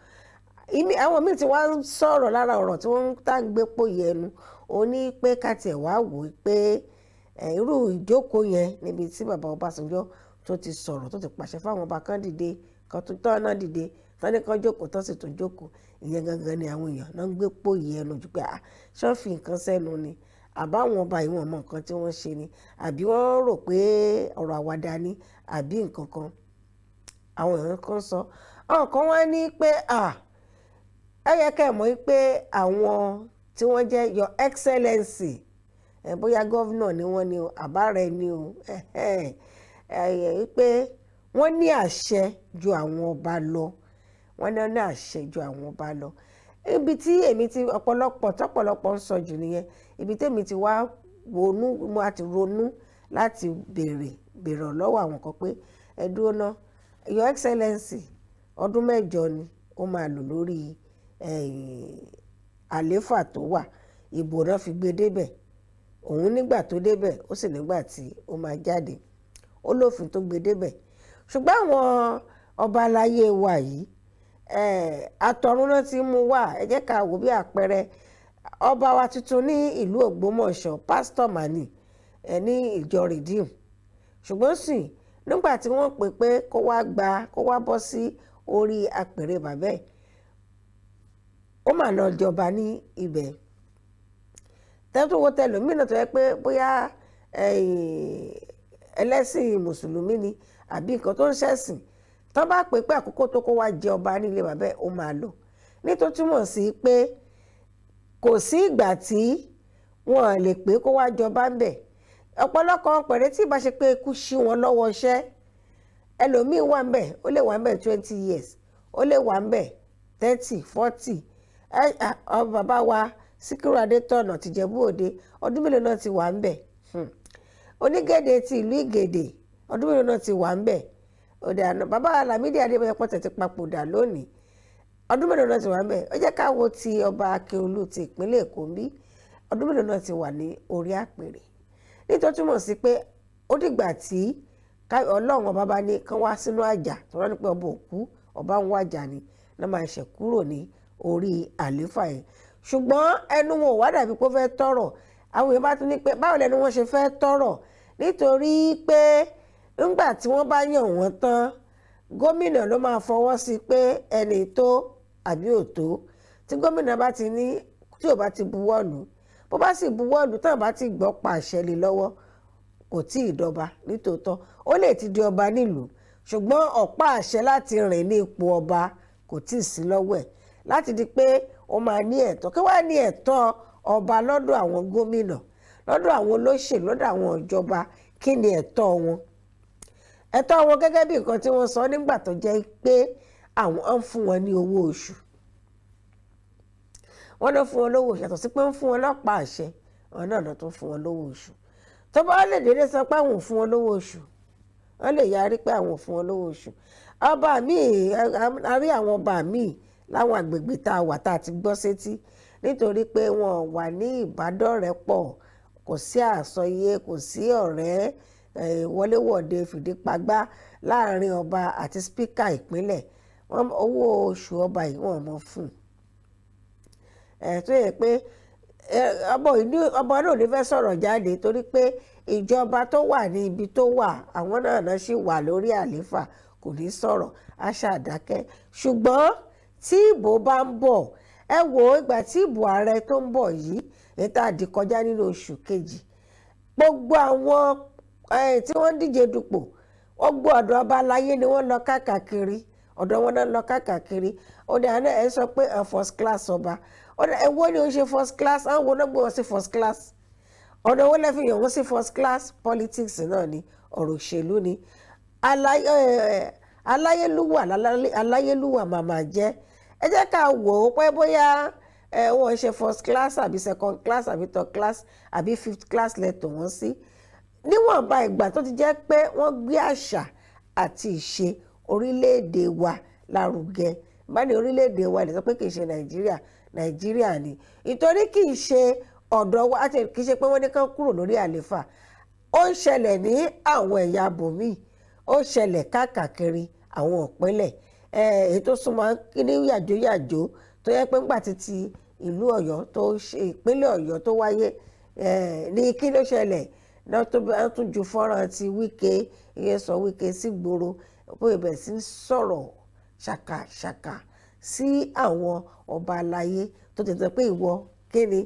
Àwọn míì tí wọ́n ń sọ̀rọ̀ lára ọ̀rọ̀ tí wọ́n tá ń gbé pòye ẹnu, ó ní pé ká tiẹ̀ wá wò ó pé irú ìjókòó yẹn níbi tí bàbá Ọbásanjọ́ tó ti sọ̀rọ̀, tó ti pàṣẹ fáwọn ọba kan dìde, kan tó tọ́ náà dìde, tán ní kan jókòó, tán sì tún jókòó. Ìyẹn gangan ni àwọn èèyàn náà ń gbé pòye ẹnu jù pé ṣọ́ fi nǹkan sẹ́nu ni, àbáwọn ọba yìí wọ́n mọ nǹkan tí wọ́n ṣe ni, àbí wọ́n rò pé ọ̀rọ̀ àwàdà ni, àbí nǹkan kan. Àwọn èèyàn kan sọ, àwọn kan wá ní pé ẹ yẹ kẹ́ ẹ̀ mọ̀ pé àwọn tí wọ́n jẹ́ your excellency, bóyá gọ́vnà ni wọ́n ni o, àbárẹ ni o, pé wọ́n ní àṣẹ ju àwọn ọba lọ, wọ́n ní àṣẹ ju àwọn ọba lọ. Ibi tí èmi ti tọ́pọ̀lọpọ̀ ń sọ jù nìyẹn. Ibi tèmi ti wá mo àti ronú láti béèrè lọ́wọ́ àwọn kan pé ẹ dúró ná, your excellency ọdún 8 ni ó máa lò lórí àléfà tó wà, ìbò náà fi gbé débẹ̀. Òun nígbà tó débẹ̀, ó sì nígbà tí ó máa jáde, ó lófin tó gbé débẹ̀. Ṣùgbọ́n àwọn ọba aláyé wa yìí, àtọ̀run náà ti mú wá. Ẹ jẹ́ ká wò bí àpẹẹrẹ ọba wa tuntun ní ìlú Ògbómọ̀ṣọ́, pásítọ̀ mani ní ìjọ Redeem. Ṣùgbọ́n sì nígbà tí wọ́n pè kó wá bọ́ sí orí apèrè bàbá ẹ̀, ó mà lọ jọba ní ibẹ̀. Tẹ́tùwó tẹlòmínà tó yẹ pé bóyá ẹlẹ́sìn mùsùlùmí ni àbí nǹkan tó ń ṣẹ̀sìn, tó bá pè pé àkókò tó kó wá jẹ ọba nílé bàbá ẹ̀ ó máa lò nítorí túmọ̀ sí pé kò sí ìgbà tí wọn lè pé kó wá jọba ń bẹ̀. Ọ̀pọ̀lọpọ̀ pẹ̀rẹ́ tí ìbá ṣe pé ikú ṣí wọn lọ́wọ́ iṣẹ́ ẹlòmíín wà ń bẹ̀ ó lè wà ń bẹ̀ 20 years ó lè wà ń bẹ̀ 30 40 bàbá wa Síkírù Adétọ̀nà tìjẹ̀bú òde ọdún mélòó náà ti wà ń bẹ̀. Onígèdè ti ìlú Ìgèdè ọdún mélòó náà ti wà ń bẹ̀. Òde àná bàbá Lámídì Adébáyọ̀ pọ̀tẹ̀ ti papòdà lónìí ọdún mélòó náà ti wà ń bẹ̀. Ó jẹ́ ká wo ti ọba Akíolú ti ìpínlẹ̀ Èkó ń bí ọdún mélòó náà ti wà ní orí àpèrè. Nítorí túmọ̀ sí pé ó dìgbà tí Ọlọ́run ọba bá ní kán wá sínú àjà tó rán ní pé ọba òkú ọba ń wájà ni náà máa ṣẹ̀ kúrò ní orí àlééfà yẹn. Ṣùgbọ́n ẹnu wọn ò wá dàbí pé ó fẹ́ tọrọ àwọn èèyàn bá tún ní pé báwo lẹnu wọn ṣe fẹ́ tọrọ nítorí pé nígbà tí wọ́n bá yàn wọ́n tán gómìnà ló máa fọwọ́ sí pé ẹni tó àbí ò tó tí gómìnà bá ti ní tí ò bá ti buwọ́lù bó bá sì buwọ́lù tán bá ti gbọ́ pàṣẹ lé lọ́wọ́ kò tí ì dọba nítòótọ́ ó lè ti di ọba nílùú ṣùgbọ́n ọ̀pá àṣẹ láti rìn ní ipò ọba kò tí ì sí lọ́wọ́ ẹ̀ láti di pé ó máa ní ẹ̀tọ́ kí wàá ní ẹ̀tọ́ ọba lọ́dọ̀ àwọn gómìnà lọ́dọ̀ àwọn olóṣèlú lọ́dọ̀ àwọn ìjọba kí ni ẹ̀tọ́ wọn. Ẹ̀tọ́ wọn gẹ́gẹ́ bí nǹkan tí wọ́n sọ nígbà tó jẹ́ pé àwọn ń fún wọn ní owó oṣù wọ́n ló fún wọn lówó oṣù yàtọ̀ sí pé ń fún wọn lọ́pàá àṣẹ wọn náà tó fún wọn lówó oṣù tó bá lè dédé sọ pé àwọn ò fún wọn lówó oṣù wọ́n lè yarí pé àwọn ò fún wọn lówó oṣù. Ọba míì a rí àwọn ọba míì láwọn àgbègbè tá a wà tá a ti gbọ́ sétí nítorí pé wọn wà ní ìbádọ́rẹ̀pọ̀ kò sí àsọyé kò sí ọ̀rẹ́ wọléwọ̀de fìdípagbá láàrin ọba àti spíkà ìpínlẹ̀ owó oṣù ọba yìí wọ́n mọ̀ fún tó yẹ pé ọba náà ní fẹ́ sọ̀rọ̀ jáde torí pé ìjọba tó wà ní ibi tó wà àwọn náà sì wà lórí àlééfà kò ní sọ̀rọ̀ á ṣàdákẹ́. Ṣùgbọ́n tí ìbò bá ń bọ̀ ẹ wo ìgbà tí ìbò ààrẹ tó ń bọ̀ yìí èyí tá a dì kọjá nínú oṣù kejì gbogbo àwọn tí wọ́n ń díje dupò wọ́n gbọ́ ọ̀dọ̀ ọba aláyé ni wọ́n lọ káàkiri ọ̀dọ̀ wọn náà lọ káàkiri ó ní àná ẹ̀ sọ pé first class ọba ẹ̀wọ́ ni ó ń ṣe first class àwọn wo náà gbé wọn sí first class ọ̀dọ̀ wọn lẹ́fì yàn wọ́n sí first class politics náà ni ọ̀rọ̀ òṣèlú ni aláyélúwà màmá jẹ́ ẹ jẹ́ ká wò ó pé bóyá wọ́n ṣe first class àbí second class àbí third class àbí fifth class lẹ́tọ̀ wọ́n sí níwọ̀nba ìgbà tó ti jẹ́ pé wọ́n gbé àṣà àti ìṣe orílẹ̀-èdè wa lárugẹ bá ní orílẹ̀-èdè wa lè sọ pé kì í ṣe nàìjíríà ni ìtorí kì í ṣe ọ̀dọ̀ wa àti kì í ṣe pé wọ́n ní kán kúrò lórí àlééfà ó ń ṣẹlẹ̀ ní àwọn ẹ̀yà bòmíì ó ṣẹlẹ̀ káàkiri àwọn ìpínlẹ̀ èyí tó súnmọ́ ní yàjóyàjó tó yẹ pé ńgbà títí ìlú Ọ̀yọ́ tó ṣe ìpínlẹ̀ Ọ̀yọ́ tó wáyé ní kí ló ṣẹlẹ̀ náà tó bá tún ju fọ́nrán ti Wike iye sọ Wike sí gbòòrò bó ibẹ̀ sí ń sọ̀rọ̀ ṣàkàṣàkà sí àwọn ọba aláyé tó ti sọ pé ìwọ kíni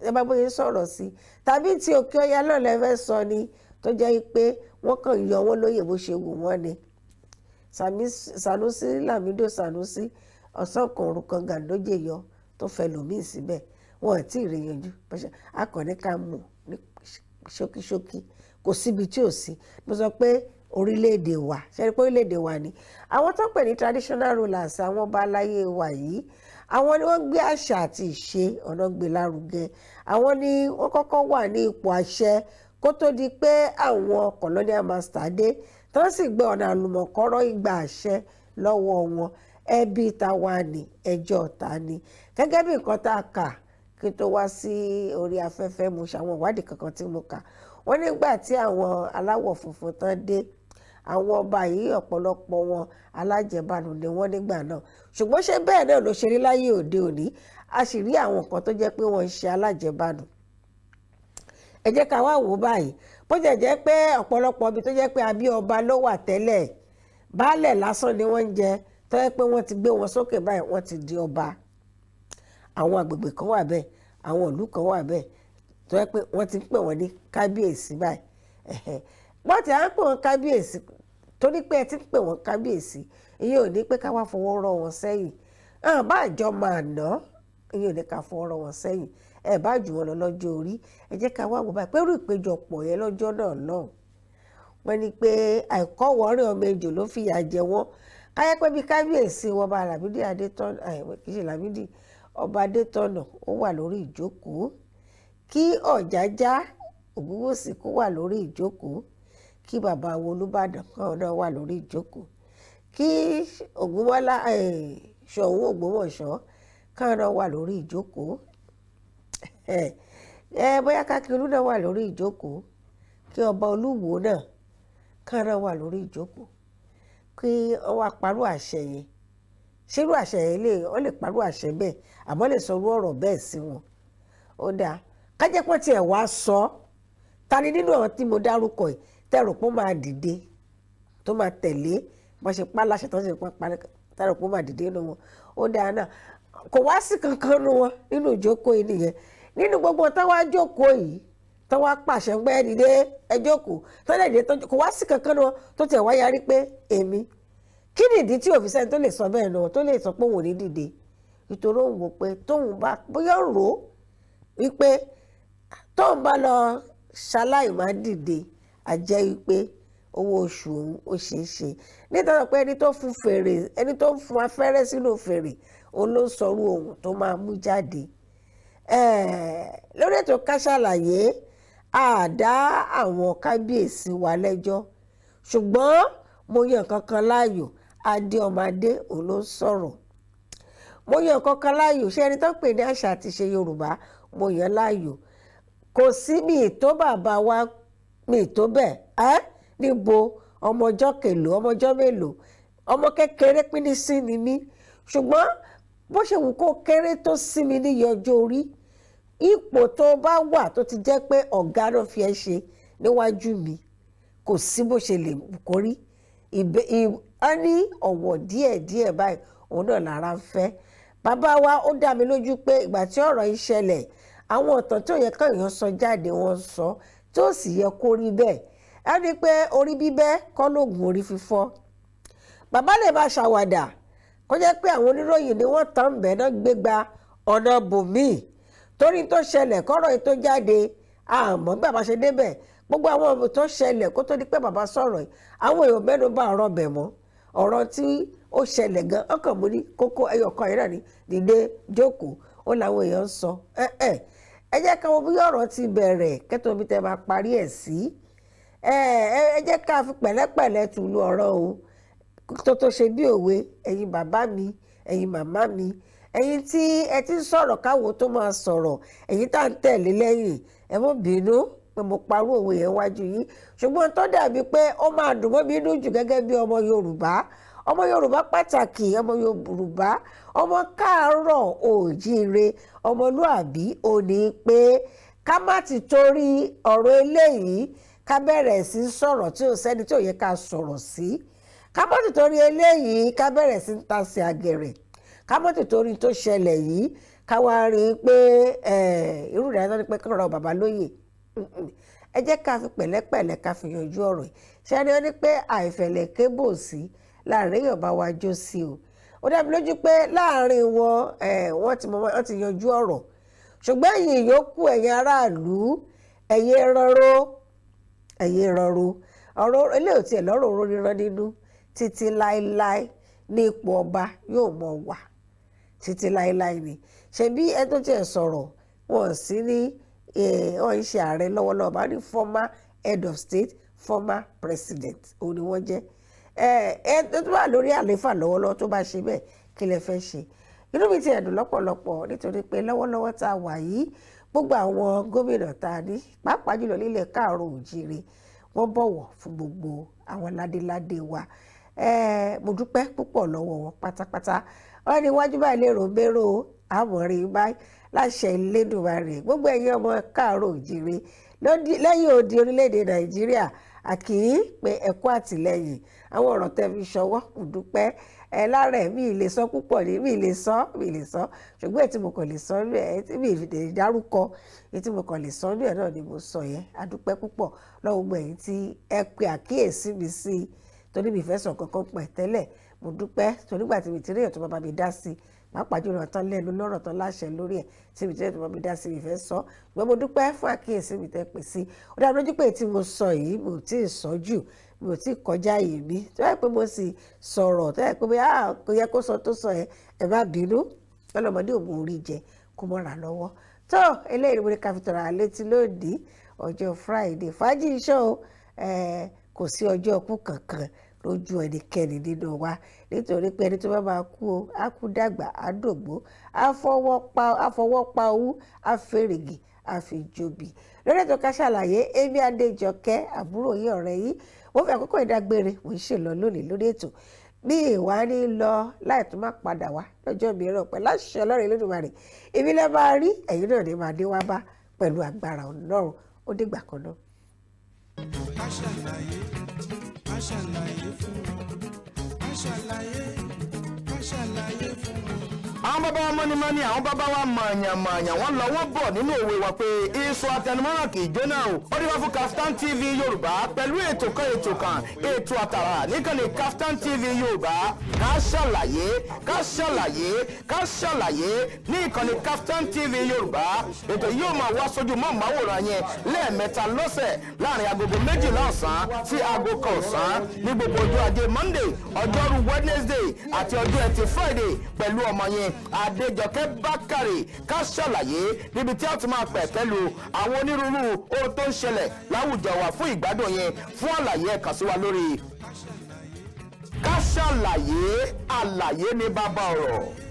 ẹ bá bóyá sọ̀rọ̀ sí tàbí tí Òkè Ọya náà lẹ́fẹ̀ẹ́ sọ ni tó jẹ́ pé wọ́n kàn yọ wọ́n lóyè bó ṣe wù wọ́n ni Sanusi Lamido Sanusi ọ̀sán kan òru kan Ganduje yọ tó fẹ́ lòmíì síbẹ̀ wọn ò tí ì rí yanjú akọni ká mú ní ṣókíṣókí kò síbi tí ò sí mo sọ pé orílẹ̀-èdè wa ṣẹ́ni pé orílẹ̀-èdè wa ni àwọn tó ń pè ní traditional rulers àwọn ọba aláyé wa yìí àwọn ni wọ́n gbé àṣà àti ìṣe ọ̀nà gbé lárugẹ àwọn ni wọ́n kọ́kọ́ wà ní ipò àṣẹ kó tó di pé àwọn colonial master dé tó sì gbé ọ̀nà àlùmọ̀kọ́rọ́ ìgbà àṣẹ lọ́wọ́ wọn ẹbí tàwa ni ẹjọ́ ta ni gẹ́gẹ́ bí nǹkan tá a kà kí tó wá sí orí afẹ́fẹ́ mo ṣàwọn ìwádìí kankan tí mo kà wọ́n nígbà tí àwọn aláwọ̀ funfun tán dé àwọn ọba yìí ọ̀pọ̀lọpọ̀ wọn alájẹbánu ni wọ́n nígbà náà ṣùgbọ́n ṣé bẹ́ẹ̀ náà ló ṣe rí láyé òde òní a sì rí àwọn kan tó jẹ́ pé wọ́n ń ṣe alájẹbánu. ẹ jẹ́ ká wá wò ó báyìí bó jẹ́ pé ọ̀pọ̀lọpọ̀ ibi tó jẹ́ pé abí ọba ló wà tẹ́lẹ̀ baálẹ̀ lásán ni wọ́n ń jẹ tó jẹ́ pé wọ́n ti gbé wọn sókè báyìí wọ́n ti di ọba àwọn agbègbè kan wà bẹ́ẹ̀ àwọn ìlú kan wà bẹ́ẹ̀ tó yẹ pé wọ́n ti ń pè wọ́n ní kábíyèsí báyìí wọ́n ti à ń pè wọ́n kábíyèsí torí pé ẹ ti ń pè wọ́n kábíyèsí ìyẹn ò ní pé ká wá fọwọ́ rọ́ wọn sẹ́yìn bá àjọ máa ná ìyẹn ò ní ká fọwọ́ rọ́ wọn sẹ́yìn ẹ bá jù wọn lọ lọ́jọ́ orí ẹ jẹ́ ká wá wò báyìí pẹ̀lú ìpéjọpọ̀ yẹn lọ́jọ́ náà lọ́hùn wọ́n ní pé àìkọ́wọ́rìn ọmọ ejò ló fìyà jẹ wọ́n káyẹ́ pé bí kábíyèsí wọn bá Lámídì Adétọ́nà kì í ṣe Lámídì ọba Adétọ́nà ó wà lórí ìjókòó kí Ọ̀jájá Ògúnwùsì kó wà lórí ìjókòó kí bàbá wo Olúbàdàn kan náà wà lórí ìjókòó kí Ògúnmọ́lá Ṣọ̀ún Ògbómọ̀ṣọ́ kan náà wà lórí ìjókòó bóyá Kákìrú náà wà lórí ìjókòó kí ọba Olúwo náà kan náà wà lórí ìjókòó kí wọ́n wá parú àṣẹ yẹn ṣírú àṣẹ yẹn wọ́n lè parú àṣẹ bẹ́ẹ̀ àmọ́ lè sọrú ọ̀rọ̀ bẹ́ẹ̀ sí wọn ó dáa kájẹ́pọ̀ tiẹ̀ wá sọ ta ni nínú àwọn tí mo dárúkọ yìí tẹ̀rù pé ó máa dìde tó máa tẹ̀lé bọ́n ṣe pa láṣẹ tó ṣe pa tẹ̀rù pé ó máa dìde nínú wọn ó dáa náà kò wá sí kankan nínú wọn nínú ìjókòó yìí nìyẹn nínú gbogbo táwa jókòó yìí táwa pàṣẹ ń gbẹ́ dìde ẹ jókòó tó lè dé kò wá sí kankan nínú wọn tó tẹ̀ wá yarí pé èmi kí nìdí tí òfìsẹ́ tó lè sọ bẹ́ẹ̀ náà tó lè sọ pé òun ò ní dìde nítorí òun wò pé tóun bá bóyá rò ó wípé tóun bá lọ ṣaláì má dìde àjẹ́ wípé owó oṣù òun ó ṣeé ṣe nítorí pé ẹni tó ń fún afẹ́rẹ́ sínú fèrè òun ló ń sọrú ohun tó máa mú jáde lórí ètò Ká Sálàyé àdá àwọn kábíyèsí wa lẹ́jọ́ ṣùgbọ́n mo yan kankan láàyò adé ọmọ adé òun ló ń sọ̀rọ̀ mo yan kankan láàyò ṣé ẹni tó ń pè ní àṣà àti ṣe Yorùbá mo yan láàyò kò sí mi tó bàbá wa mi tó bẹ́ẹ̀ níbo ọmọ ọjọ́ kèlò ọmọ ọjọ́ mélòó ọmọ kékeré pínín sí ni mí ṣùgbọ́n bó ṣe wù kó kéré tó sí mi ní ọjọ́ orí ipò tó bá wà tó ti jẹ́ pé ọ̀gá náà fi ẹ́ ṣe níwájú mi kò sí bó ṣe lè kórí a ní ọ̀wọ̀ díẹ̀díẹ̀ báyìí òun náà lára ń fẹ́ bàbá wa ó dá mi lójú pé ìgbà tí ọ̀rọ̀ yìí ṣẹlẹ̀ àwọn ọ̀tàn tó yẹ káyọ̀ sọ jáde wọ́n sọ tó sì yẹ kó rí bẹ́ẹ̀ á ní pé orí bíbẹ́ kọ́ lóògùn orí fífọ́ bàbá lè máa ṣàwàdà kó jẹ́ pé àwọn oníròyìn ni wọ́n tàn bẹ́ẹ̀ náà gbégbá ọ̀nà bòmíì torí tó ṣẹlẹ̀ kọ́rọ̀ yìí tó jáde àmọ́ bí bàbá ṣe débẹ̀ gbogbo àwọn ọmọ tó ṣẹlẹ̀ kó tó di pé bàbá sọ̀rọ̀ yìí àwọn èèyàn mẹ́nu bá ọ̀rọ̀ bẹ̀ mọ́ ọ̀rọ̀ tí ó ṣẹlẹ̀ gan ọkàn mú ní kókó ẹyọkan yìí náà ní dìde jókòó ó làwọn èèyàn ń sọ ẹ jẹ́ ká wo bí ọ̀rọ̀ ti bẹ̀rẹ̀ kẹ́tọ́ bí tẹ́ máa parí ẹ̀ sí ẹ jẹ́ ká fi pẹ̀lẹ́pẹ̀lẹ́ tùlù ọ̀rọ̀ o tó ṣe bí òwe ẹ̀yin bàbá mi ẹ̀yin màmá mi ẹ̀yin tí ẹ ti ń sọ̀rọ̀ káwo tó máa sọ̀rọ̀ ẹ̀yin tá à ń tẹ̀lé lẹ́yìn ẹ mọ́ bínú pé mo parú òwe yẹn wájú yìí ṣùgbọ́n tó dàbí pé ó máa dùn mọ́ mi inú jù gẹ́gẹ́ bí ọmọ Yorùbá pàtàkì ọmọ Yorùbá ọmọ káàárọ̀ oòjíire ọmọlúàbí òní pé ká má ti torí ọ̀rọ̀ eléyìí ká bẹ̀rẹ̀ sí sọ̀rọ̀ tí ò sẹ́ni tí ò yẹ ká sọ̀rọ̀ sí ká má ti torí eléyìí ká bẹ̀rẹ̀ sí ta sí àgẹ̀rẹ̀ ká má ti torí tó ṣẹlẹ̀ yìí ká wá rí i pé irú rẹ̀ náà ni pé kọ́nà bàbá lóye ẹ jẹ́ ká fi pẹ̀lẹ́pẹ̀lẹ́ ká fi yanjú ọ̀rọ̀ yìí ṣé ni ó ní pé àìfẹ̀lẹ̀ kébò sí láàrin èèyàn bá wa jó sí o ó dá mi lójú pé láàrin wọn wọ́n ti yanjú ọ̀rọ̀ ṣùgbọ́n ẹ̀yin yòókù ẹ̀yin aráàlú ẹ̀yin rọrọ ọ̀rọ̀ eléyìí tiẹ̀ lọ́rọ̀ oró ríran nínú títí láéláé ní ipò ọba yóò mọ̀ wà títí láéláé ni ṣebí ẹ tó tiẹ̀ sọ̀rọ̀ wọn sí ní wọ́n ń ṣe ààrẹ lọ́wọ́lọ́wọ́ bá ní former head of state former president òun ni wọ́n jẹ́ tó wà lórí àlééfà lọ́wọ́lọ́wọ́ tó bá ṣe bẹ́ẹ̀ kí lẹ fẹ́ ṣe inú mi ti ẹ̀dùn lọ́pọ̀lọpọ̀ nítorí pé lọ́wọ́lọ́wọ́ tá a wà yìí gbogbo àwọn gómìnà tá a ní pàápàá jùlọ nílẹ̀ káàárọ̀ oòjíire wọ́n bọ̀wọ̀ fún gbogbo àwọn ládéládé wa mo dúpẹ́ púpọ̀ lọ́wọ́ wọn pátápátá wọ́n ní iwájú báyìí lè rògbèrò àmọ̀rin báyìí láṣẹ Elédùmarè gbogbo ẹ̀yin ọmọ káàárọ̀ oòjíire lẹ́yìn odi orílẹ̀-èdè Nàìjíríà àkìí pé ẹ̀kọ́ àtìlẹ́yìn àwọn ọ̀rọ̀ tẹ́ fi ṣọwọ́ kò dúpẹ́ lára ẹ̀ mi ì lè sọ púpọ̀ ní mi ì lè sọ ṣùgbọ́n èyí tí mo kàn lè sọ ní ẹ̀ tí mi ì fi tèmi dárúkọ èyí tí mo kàn lè sọ ní ẹ̀ náà ni mo sọ yẹn a dúpẹ́ púpọ̀ lọ́wọ́ gbogbo ẹ̀yin tí ẹ pe àkíyèsí mi sí i torí mi fẹ́ sọ kankan pẹ̀ tẹ́lẹ̀ mo dúpẹ́ torí gbà tí mi ti rí èèyàn tó bá mi dá sí pàápàá jùlọ tán lẹ́nu lọ́rọ̀ tán láṣẹ lórí ẹ̀ tí mi ti rí èèyàn tó bá mi dá sí mi fẹ́ sọ ṣùgbọ́n mo dúpẹ́ fún àkíyèsí mi tẹ́ pè sí ó dá lójú pé tí mo sọ yìí mo tí ì sọ jù mi ò tí ì kọjá yìí mi tó yẹ pé mo sì sọ̀rọ̀ tó yẹ pé kò yẹ kó sọ tó sọ ẹ má bínú ọlọ́mọdé ò mú orí jẹ kó mọ́ra lọ́wọ́ tó eléyìí mo ní ká fi tọ̀rọ̀ létí lónìí ọjọ́ Friday fàájì iṣẹ́ o kò sí ọjọ́ ọkú kankan lójú ẹnikẹ́ni nínú wa nítorí pé ẹni tó bá máa kú o á kú dàgbà á dògbó á fọwọ́ pa owó á fèrègì á fi jobi lórí ètò Ká Sálàyé èmi Adéjọkẹ́ àbúrò yìí ọ̀rẹ́ yìí wọ́n fi àkókò ìdágbére mo ń ṣe lọ lónìí lórí ètò bí ìwà ní lọ láì tún má padà wá lọ́jọ́ mìíràn pẹ̀lú àṣẹ Ọlọ́run Olódùmarè èmi lẹ́ máa rí ẹ̀yin náà ní máa dé wá bá pẹ̀lú agbára Ọlọ́run ó dìgbà kan náà. Ká Sálàyé, Ká Sálàyé fún wọn. Ká Sálàyé, Ká Sálàyé fún wọn. àwọn bàbá wa mọ́nímọ́ní àwọn bàbá wa mọ̀ọ̀yàn wọ́n lọ wọ́n bọ̀ nínú òwe wa pé iṣu àtẹnumọ́ràn kì í jóná o. ó dé wá fún Kaftan TV Yorùbá pẹ̀lú ètò kan ètò àtàrà níkànnì Kaftan TV Yorùbá Ká Sálàyé Ká Sálàyé Ká Sálàyé ní ìkànnì Kaftan TV Yorùbá ètò yóò máa wá sójú mọ́ọ̀máwòrán yẹn lẹ́ẹ̀mẹ́ta lọ́sẹ̀ láàrin agogo 12 ọ̀sán sí aago 1 ọ̀sán ní gbogbo ọjọ́ ajé Monday ọjọ́rú Wednesday àti ọjọ́ ẹtì Friday pẹ̀lú ọmọ yẹn Adejoke Bakare Ká Sálàyé níbi tí a ti máa pẹ̀ pẹ̀lú àwọn onírúurú ohun tó ń ṣẹlẹ̀ láwùjọ wa fún ìgbádùn yẹn fún àlàyé ẹ kàn sí wa lórí Ká Sálàyé àlàyé ní bàbá ọ̀rọ̀.